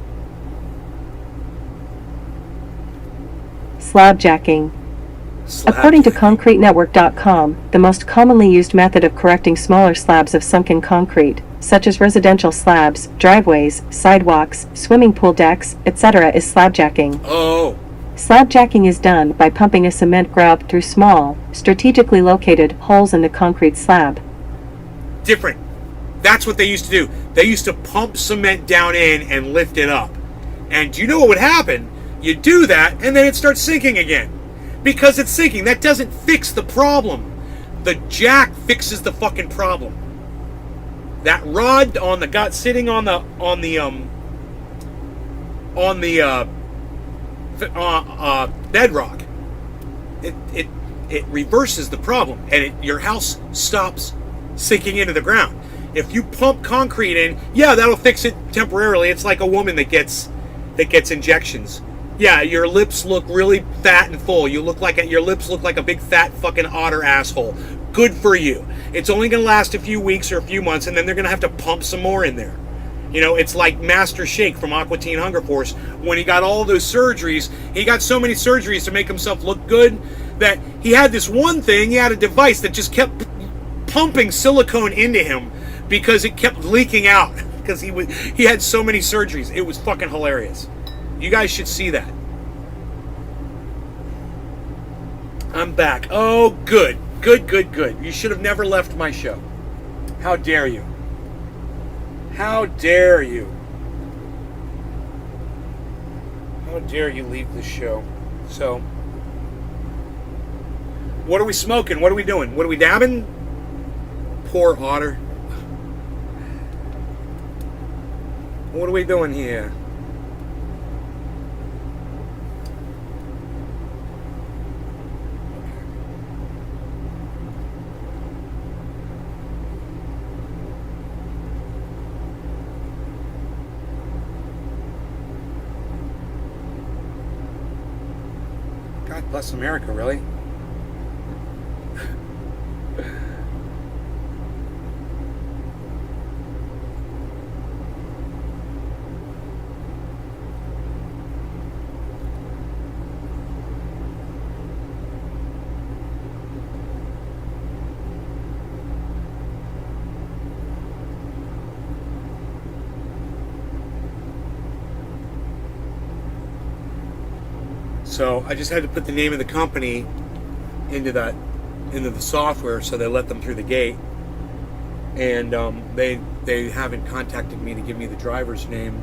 Slab jacking. According to ConcreteNetwork.com, the most commonly used method of correcting smaller slabs of sunken concrete, such as residential slabs, driveways, sidewalks, swimming pool decks, etc., is slab jacking. Oh. Slab jacking is done by pumping a cement grout through small, strategically located holes in the concrete slab. Different. That's what they used to do. They used to pump cement down in and lift it up. And do you know what would happen? You do that, and then it starts sinking again. Because it's sinking. That doesn't fix the problem. The jack fixes the fucking problem. That rod on the gut sitting on the bedrock, it reverses the problem, and your house stops sinking into the ground. If you pump concrete in, yeah, that'll fix it temporarily. It's like a woman that gets injections. Yeah, your lips look really fat and full. Your lips look like a big fat fucking otter asshole. Good for you. It's only going to last a few weeks or a few months, and then they're going to have to pump some more in there. You know, it's like Master Shake from Aqua Teen Hunger Force. When he got all those surgeries, he got so many surgeries to make himself look good that he had this one thing, he had a device that just kept pumping silicone into him because it kept leaking out because he had so many surgeries. It was fucking hilarious. You guys should see that. I'm back. Oh, good. Good. You should have never left my show. How dare you? How dare you? How dare you leave the show? So, what are we smoking? What are we doing? What are we dabbing? Poor otter. What are we doing here? God bless America, really? So I just had to put the name of the company into the software, so they let them through the gate. And they haven't contacted me to give me the driver's name.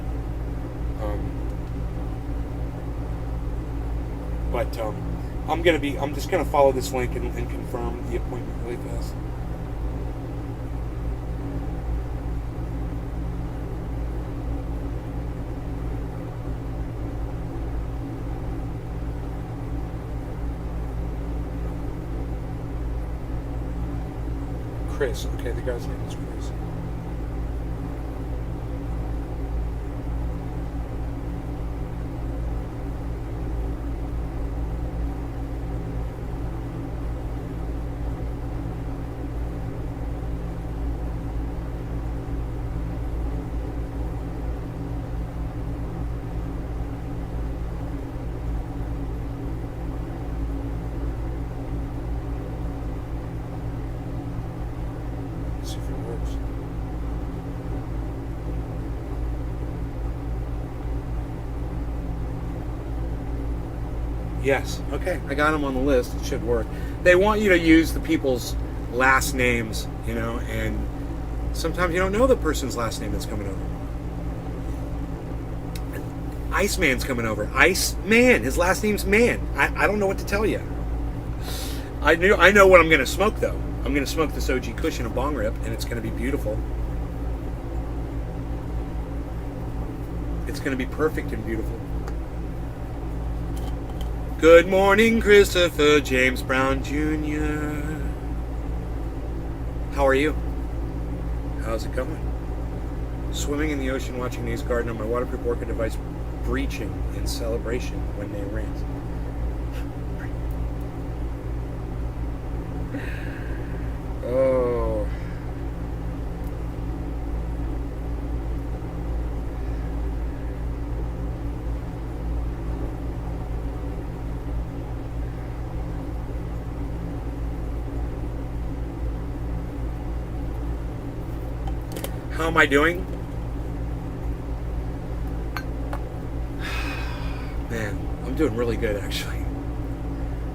But I'm just gonna follow this link and confirm the appointment really fast. Chris. Okay, the guy's name is Chris. See if it works. Yes. Okay, I got them on the list. It should work. They want you to use the people's last names, you know, and sometimes you don't know the person's last name that's coming over. Iceman's coming over. Iceman. His last name's Man. I don't know what to tell you. I know what I'm going to smoke, though. I'm going to smoke this OG Kush in a bong rip, and it's going to be beautiful. It's going to be perfect and beautiful. Good morning, Christopher James Brown Jr. How are you? How's it going? Swimming in the ocean, watching Nate's garden on my waterproof orchid device breaching in celebration when they ran. Oh. How am I doing? Man, I'm doing really good, actually.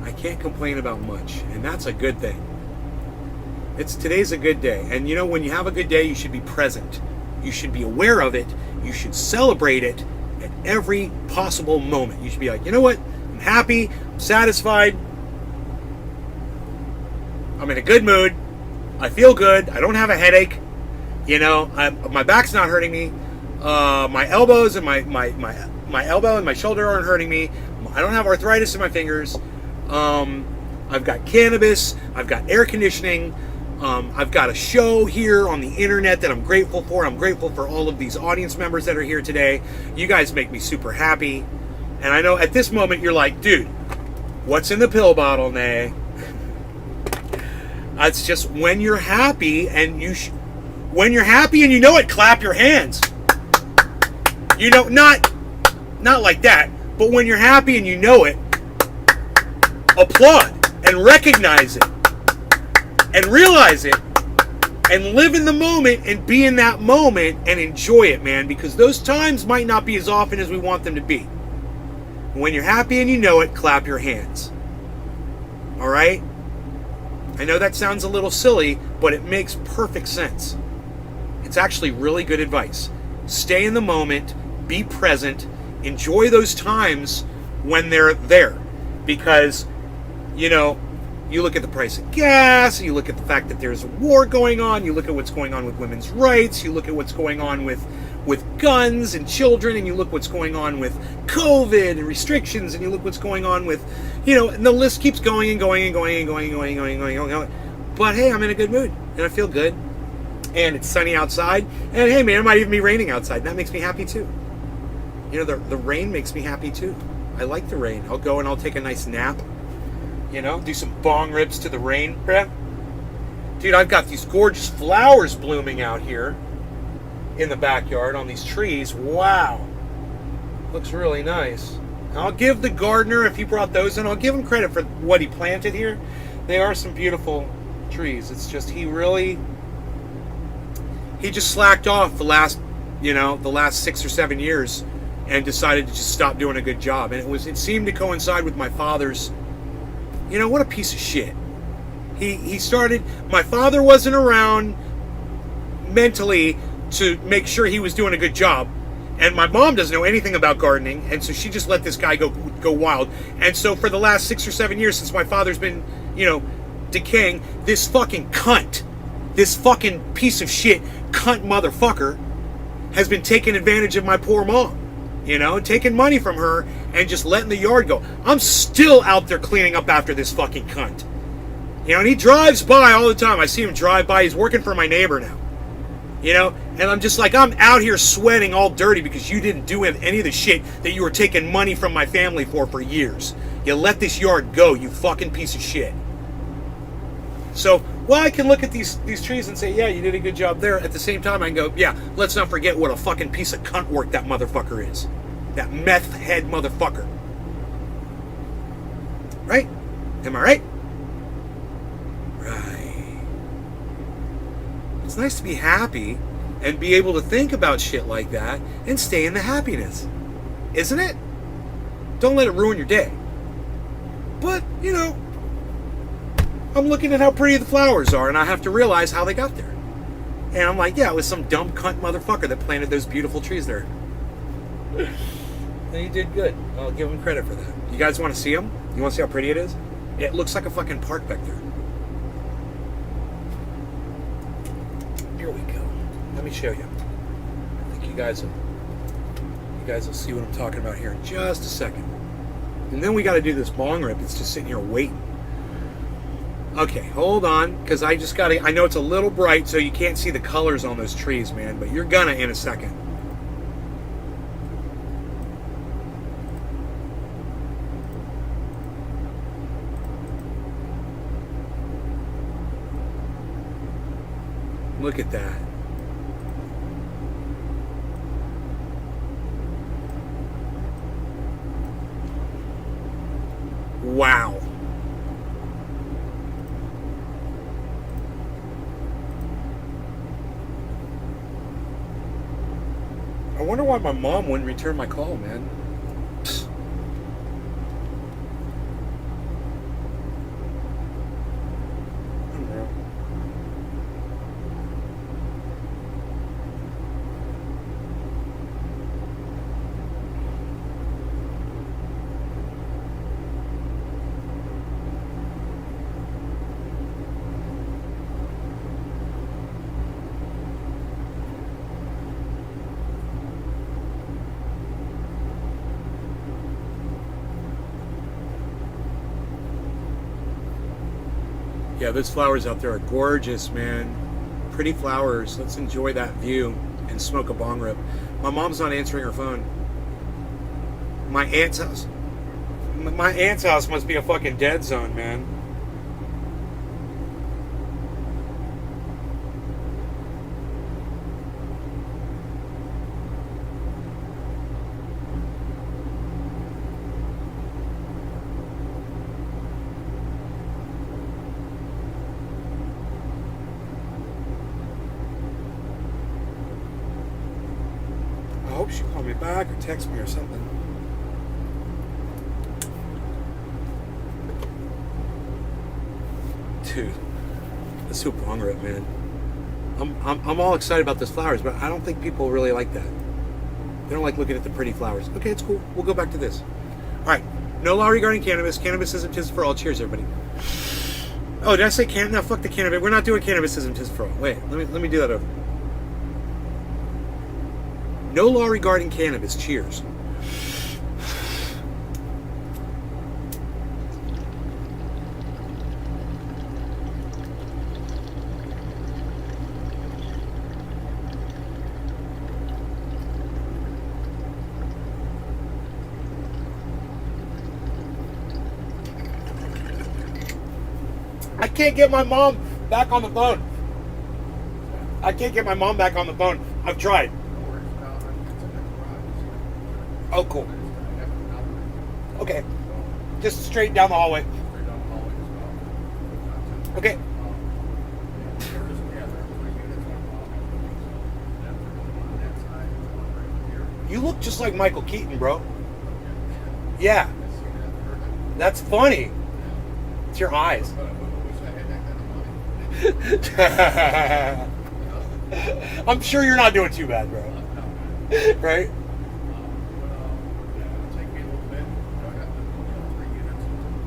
I can't complain about much, and that's a good thing. Today's a good day, and you know, when you have a good day, you should be present. You should be aware of it. You should celebrate it, at every possible moment. You should be like, you know what? I'm happy, I'm satisfied, I'm in a good mood, I feel good, I don't have a headache, you know, my back's not hurting me, my elbows and my elbow and my shoulder aren't hurting me, I don't have arthritis in my fingers, I've got cannabis, I've got air conditioning, I've got a show here on the internet that I'm grateful for. I'm grateful for all of these audience members that are here today. You guys make me super happy. And I know at this moment you're like, dude, what's in the pill bottle, Nay? It's just when you're happy and when you're happy and you know it, clap your hands. You know, not like that, but when you're happy and you know it, applaud and recognize it and realize it and live in the moment and be in that moment and enjoy it, man, because those times might not be as often as we want them to be. When you're happy and you know it, clap your hands. All right? I know that sounds a little silly, but it makes perfect sense. It's actually really good advice. Stay in the moment, be present, enjoy those times when they're there. Because, you know, you look at the price of gas, you look at the fact that there's a war going on, you look at what's going on with women's rights, you look at what's going on with guns and children, and you look what's going on with COVID and restrictions, and you look what's going on with, you know, and the list keeps going and going and going and going and going and going and going and going. But hey, I'm in a good mood and I feel good, and it's sunny outside, and hey man, it might even be raining outside, and that makes me happy too. You know, the rain makes me happy too. I like the rain. I'll go and I'll take a nice nap, you know, do some bong rips to the rain. Dude, I've got these gorgeous flowers blooming out here in the backyard on these trees. Wow. Looks really nice. I'll give the gardener, if he brought those in, I'll give him credit for what he planted here. They are some beautiful trees. It's just he just slacked off the last 6 or 7 years and decided to just stop doing a good job. And it seemed to coincide with my father's, you know, what a piece of shit. He started, my father wasn't around mentally to make sure he was doing a good job. And my mom doesn't know anything about gardening, and so she just let this guy go wild. And so for the last 6 or 7 years, since my father's been, you know, decaying, this fucking cunt, this fucking piece of shit cunt motherfucker has been taking advantage of my poor mom, you know, taking money from her and just letting the yard go. I'm still out there cleaning up after this fucking cunt. You know, and he drives by all the time. I see him drive by. He's working for my neighbor now. You know, and I'm just like, I'm out here sweating all dirty because you didn't do any of the shit that you were taking money from my family for years. You let this yard go, you fucking piece of shit. So, while I can look at these trees and say, yeah, you did a good job there, at the same time I can go, yeah, let's not forget what a fucking piece of cunt work that motherfucker is. That meth head motherfucker. Right? Am I right? Right. It's nice to be happy and be able to think about shit like that and stay in the happiness. Isn't it? Don't let it ruin your day. But, you know, I'm looking at how pretty the flowers are, and I have to realize how they got there. And I'm like, yeah, it was some dumb cunt motherfucker that planted those beautiful trees there. And he did good. I'll give him credit for that. You guys want to see them? You want to see how pretty it is? It looks like a fucking park back there. Here we go. Let me show you. I think you guys will see what I'm talking about here in just a second. And then we got to do this bong rip. It's just sitting here waiting. Okay, hold on, because I know it's a little bright, so you can't see the colors on those trees, man, but you're gonna in a second. Look at that. Wow. I wonder why my mom wouldn't return my call, man. I don't know. Yeah, those flowers out there are gorgeous, man. Pretty flowers. Let's enjoy that view and smoke a bong rip. My mom's not answering her phone. My aunt's house. My aunt's house must be a fucking dead zone, man. I hope she called me back or text me or something. Dude, let's do a bong rip, man. I'm all excited about those flowers, but I don't think people really like that. They don't like looking at the pretty flowers. Okay, it's cool. We'll go back to this. All right. No law regarding cannabis. Cannabis isn't tis for all. Cheers, everybody. Oh, did I say can? No, fuck the cannabis. We're not doing cannabis isn't tis for all. Wait, let me do that over. No law regarding cannabis. Cheers. I can't get my mom back on the phone. I can't get my mom back on the phone. I've tried. Oh, cool. Okay. Just straight down the hallway. Okay. You look just like Michael Keaton, bro. Yeah. That's funny. It's your eyes. I'm sure you're not doing too bad, bro. Right?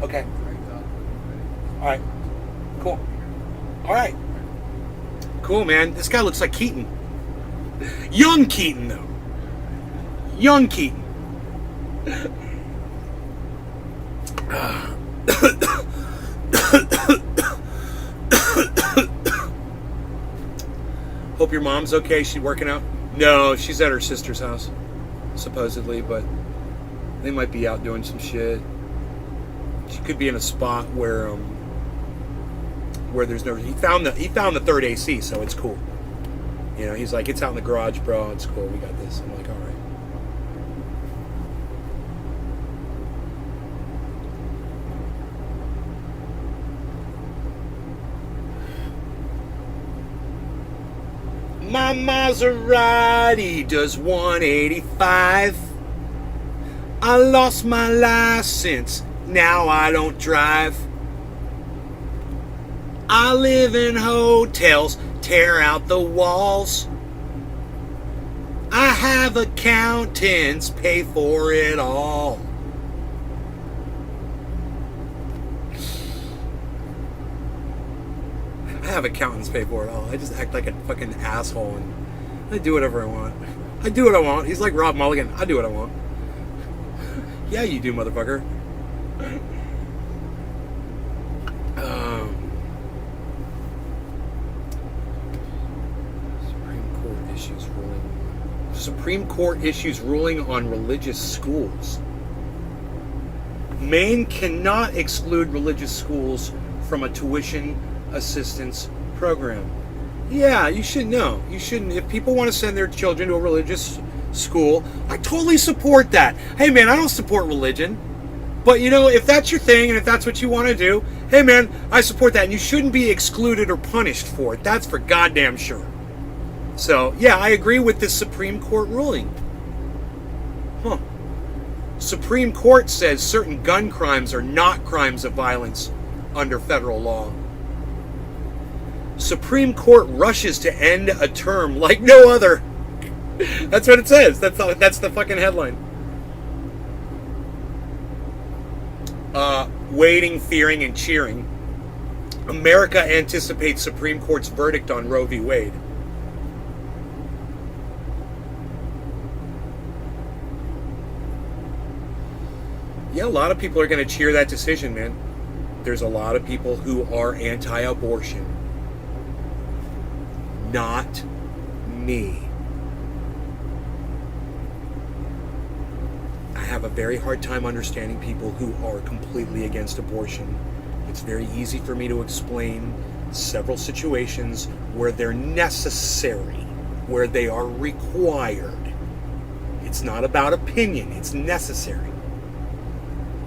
Okay. All right. Cool. All right. Cool, man. This guy looks like Keaton. Young Keaton, though. Young Keaton. Hope your mom's okay. She's working out? No, she's at her sister's house, supposedly, but they might be out doing some shit. She could be in a spot where there's no. He found the third AC, so it's cool. You know, he's like, it's out in the garage, bro. It's cool. We got this. I'm like, all right. My Maserati does 185. I lost my license, now I don't drive. I live in hotels, tear out the walls. I have accountants, pay for it all. I have accountants pay for it all. I just act like a fucking asshole and I do whatever I want. I do what I want. He's like Rob Mulligan. I do what I want. Yeah, you do, motherfucker. Supreme Court issues ruling on religious schools. Maine cannot exclude religious schools from a tuition assistance program. Yeah, you should know. You shouldn't. If people want to send their children to a religious school, I totally support that. Hey, man, I don't support religion. But, you know, if that's your thing and if that's what you want to do, hey, man, I support that. And you shouldn't be excluded or punished for it. That's for goddamn sure. So, yeah, I agree with this Supreme Court ruling. Huh. Supreme Court says certain gun crimes are not crimes of violence under federal law. Supreme Court rushes to end a term like no other. That's what it says. That's the fucking headline. Waiting, fearing, and cheering. America anticipates Supreme Court's verdict on Roe v. Wade. Yeah, a lot of people are going to cheer that decision, man. there's a lot of people who are anti-abortion. Not me. I have a very hard time understanding people who are completely against abortion. It's very easy for me to explain several situations where they're necessary, where they are required. It's not about opinion, it's necessary.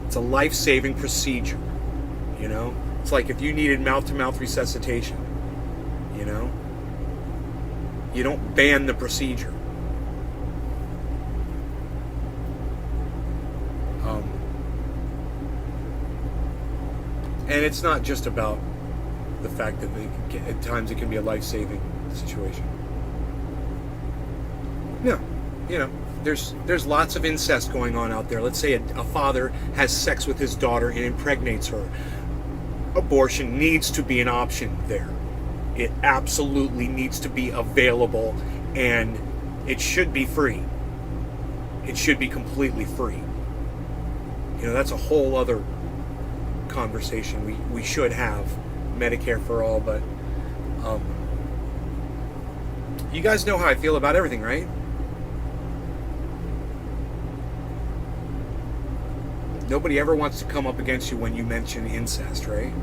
It's a life-saving procedure, you know? It's like if you needed mouth-to-mouth resuscitation, you know? You don't ban the procedure. And it's not just about the fact that at times it can be a life-saving situation. No, you know, there's lots of incest going on out there. Let's say a father has sex with his daughter and impregnates her. Abortion needs to be an option there. It absolutely needs to be available, and it should be free. It should be completely free. You know, that's a whole other conversation. We should have Medicare for all, but you guys know how I feel about everything, right? Nobody ever wants to come up against you when you mention incest, right?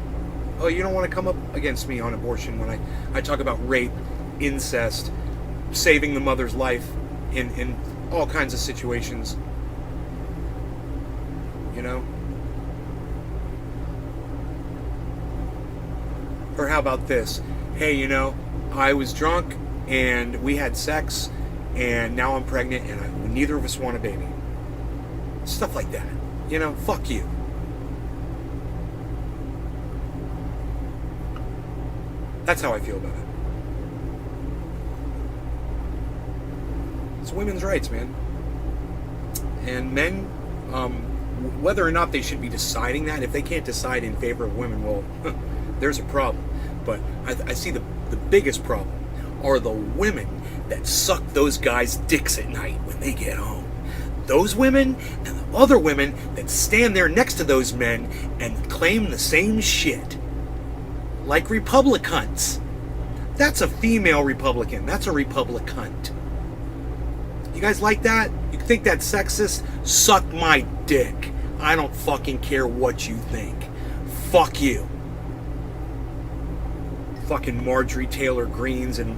Oh, you don't want to come up against me on abortion when I talk about rape, incest, saving the mother's life in all kinds of situations. You know? Or how about this? Hey, you know, I was drunk and we had sex and now I'm pregnant and neither of us want a baby. Stuff like that. You know, fuck you. That's how I feel about it. It's women's rights, man. And men, whether or not they should be deciding that, if they can't decide in favor of women, well, there's a problem. But I see the biggest problem are the women that suck those guys' dicks at night when they get home. Those women and the other women that stand there next to those men and claim the same shit. Like Republicans. That's a female Republican. That's a Republicunt. You guys like that? You think that's sexist? Suck my dick. I don't fucking care what you think. Fuck you. Fucking Marjorie Taylor Greens and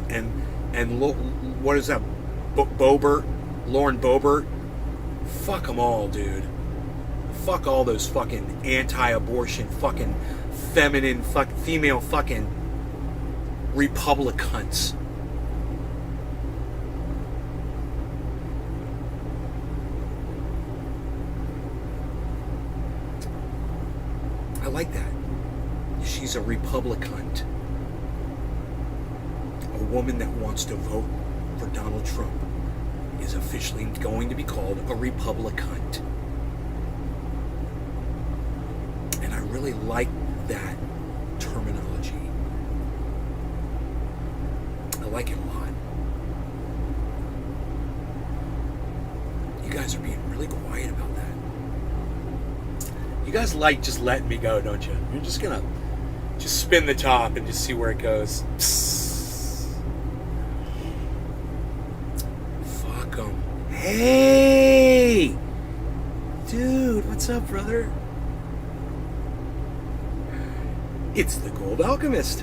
what is that? Boebert? Lauren Boebert? Fuck them all, dude. Fuck all those fucking anti-abortion, fucking feminine, female fucking Republicans. I like that. She's a Republican. A woman that wants to vote for Donald Trump is officially going to be called a Republican. And I really like that terminology. I like it a lot. You guys are being really quiet about that. You guys like just letting me go, don't you? You're just gonna just spin the top and just see where it goes. Psst. Fuck 'em. Hey! Dude, what's up, brother? It's the Gold Alchemist.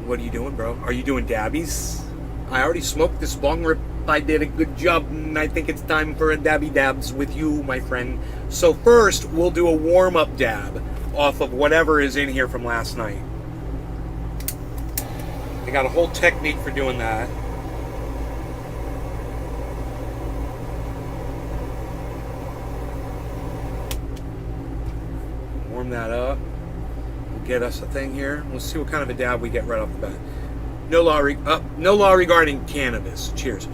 What are you doing, bro? Are you doing dabbies? I already smoked this bong rip. I did a good job, and I think it's time for a dabby dabs with you, my friend. So first, we'll do a warm-up dab off of whatever is in here from last night. I got a whole technique for doing that. Warm that up. We'll get us a thing here. We'll see what kind of a dab we get right off the bat. No law regarding cannabis. Cheers.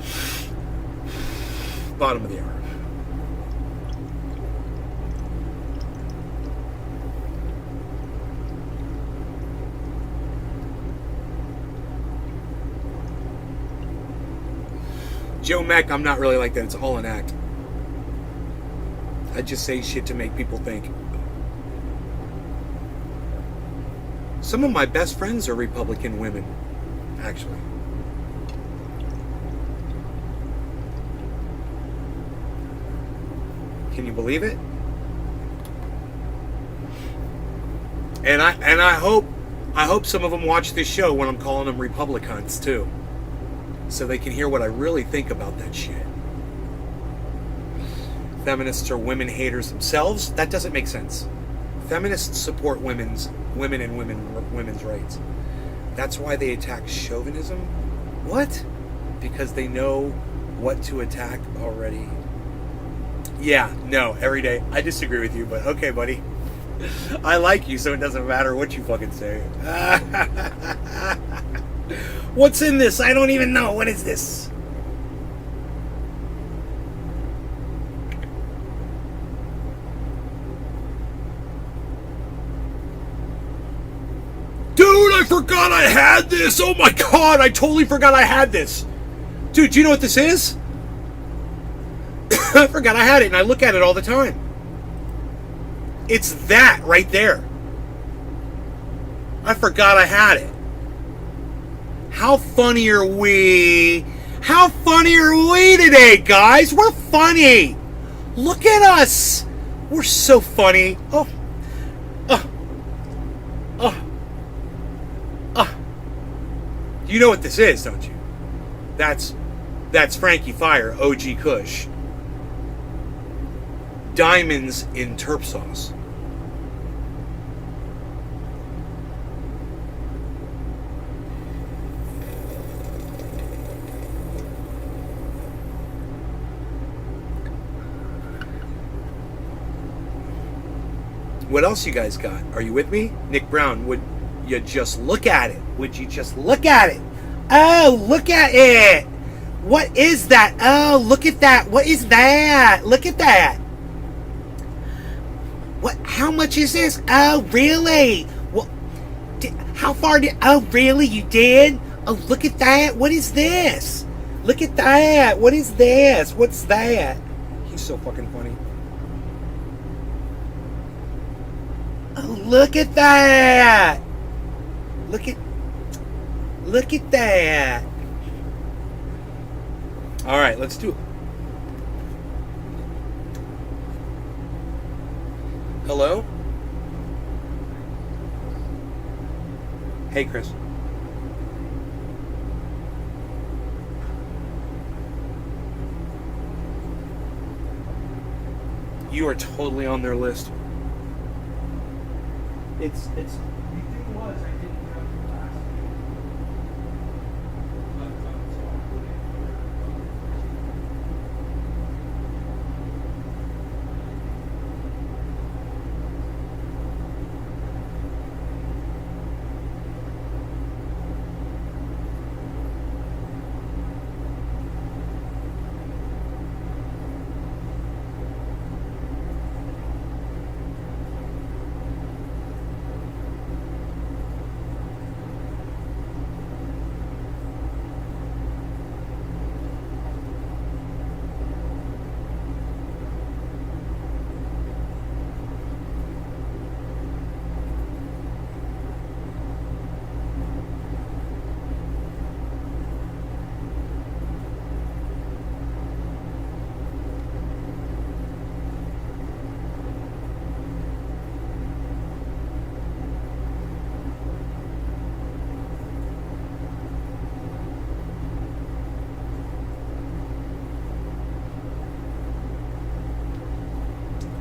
Bottom of the hour. Joe Mack, I'm not really like that. It's all an act. I just say shit to make people think. Some of my best friends are Republican women, actually. Can you believe it? And I hope some of them watch this show when I'm calling them Republicans too, so they can hear what I really think about that shit. Feminists are women haters themselves. That doesn't make sense. Feminists support women's rights. That's why they attack chauvinism. What? Because they know what to attack already. Yeah, no, every day. I disagree with you, but okay, buddy. I like you, so it doesn't matter what you fucking say. What's in this? I don't even know. What is this? Dude, I forgot I had this. Oh my god, I totally forgot I had this. Dude, do you know what this is? I forgot I had it, and I look at it all the time. It's that right there. I forgot I had it. How funny are we? How funny are we today, guys? We're funny. Look at us. We're so funny. Oh. You know what this is, don't you? That's Frankie Fire, OG Kush. Diamonds in terp sauce. What else you guys got? Are you with me? Nick Brown, would you just look at it? Would you just look at it? Oh, look at it. What is that? Oh, look at that. What is that? Look at that. What? How much is this? Oh, really? What? How far did? Oh, really? You did? Oh, look at that. What is this? Look at that. What is this? What's that? He's so fucking funny. Oh, look at that. Look at that. All right, let's do it. Hello? Hey, Chris. You are totally on their list. It's the thing was I didn't have the last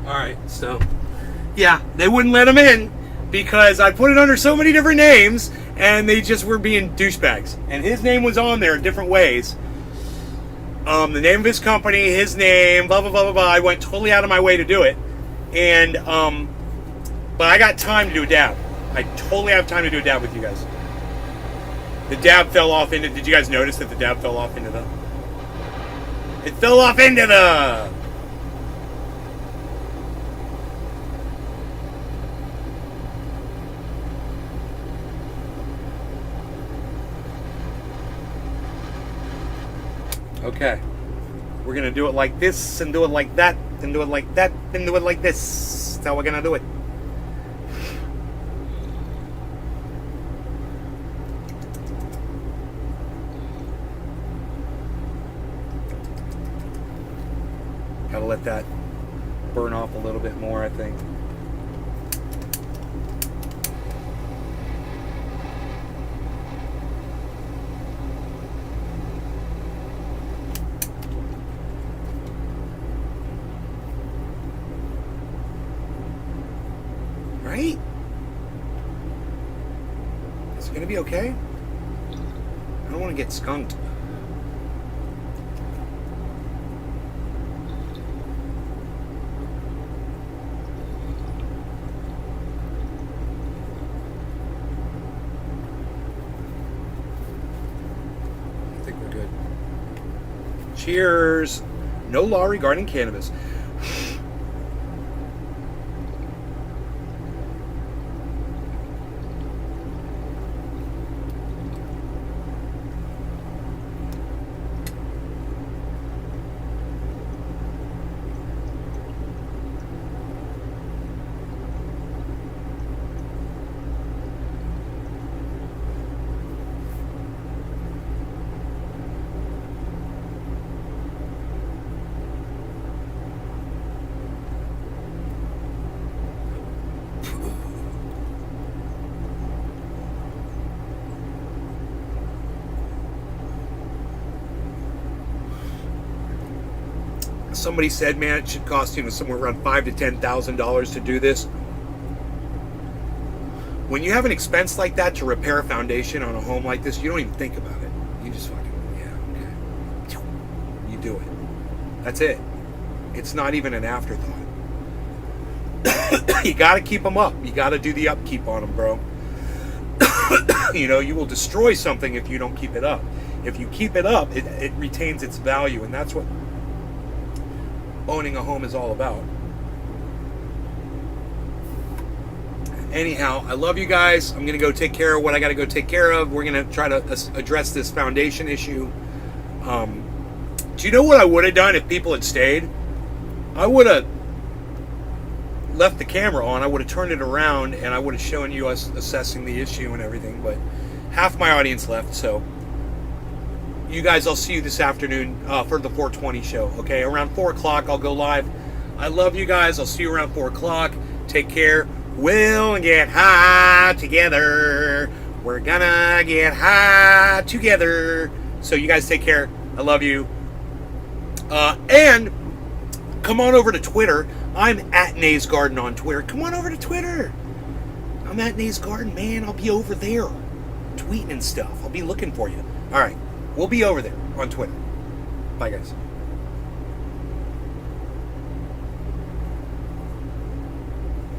Alright, so, yeah, they wouldn't let him in because I put it under so many different names and they just were being douchebags. And his name was on there in different ways. The name of his company, his name, blah, blah, blah, blah, blah. I went totally out of my way to do it. And, but I got time to do a dab. I totally have time to do a dab with you guys. The dab fell off into, did you guys notice that the dab fell off into the, it fell off into the, okay. We're gonna do it like this, and do it like that, and do it like that, and do it like this. That's how we're gonna do it. Gotta let that burn off a little bit more, I think. Right? Is it gonna be okay? I don't want to get skunked. I think we're good. Cheers. No law regarding cannabis. Somebody said, man, it should cost somewhere around $5,000 to $10,000 to do this. When you have an expense like that to repair a foundation on a home like this, you don't even think about it. You just fucking, yeah, okay. You do it. That's it. It's not even an afterthought. You got to keep them up. You got to do the upkeep on them, bro. You will destroy something if you don't keep it up. If you keep it up, it retains its value, and that's what owning a home is all about. Anyhow, I love you guys. I'm going to go take care of what I got to go take care of. We're going to try to address this foundation issue. Do you know what I would have done if people had stayed? I would have left the camera on. I would have turned it around, and I would have shown you us assessing the issue and everything. But half my audience left, so you guys, I'll see you this afternoon for the 420 show, okay? Around 4 o'clock, I'll go live. I love you guys. I'll see you around 4 o'clock. Take care. We'll get high together. We're gonna get high together. So you guys take care. I love you. And come on over to Twitter. I'm at Nays Garden on Twitter. Come on over to Twitter. I'm at Nays Garden, man. I'll be over there tweeting and stuff. I'll be looking for you. All right. We'll be over there on Twitter. Bye, guys.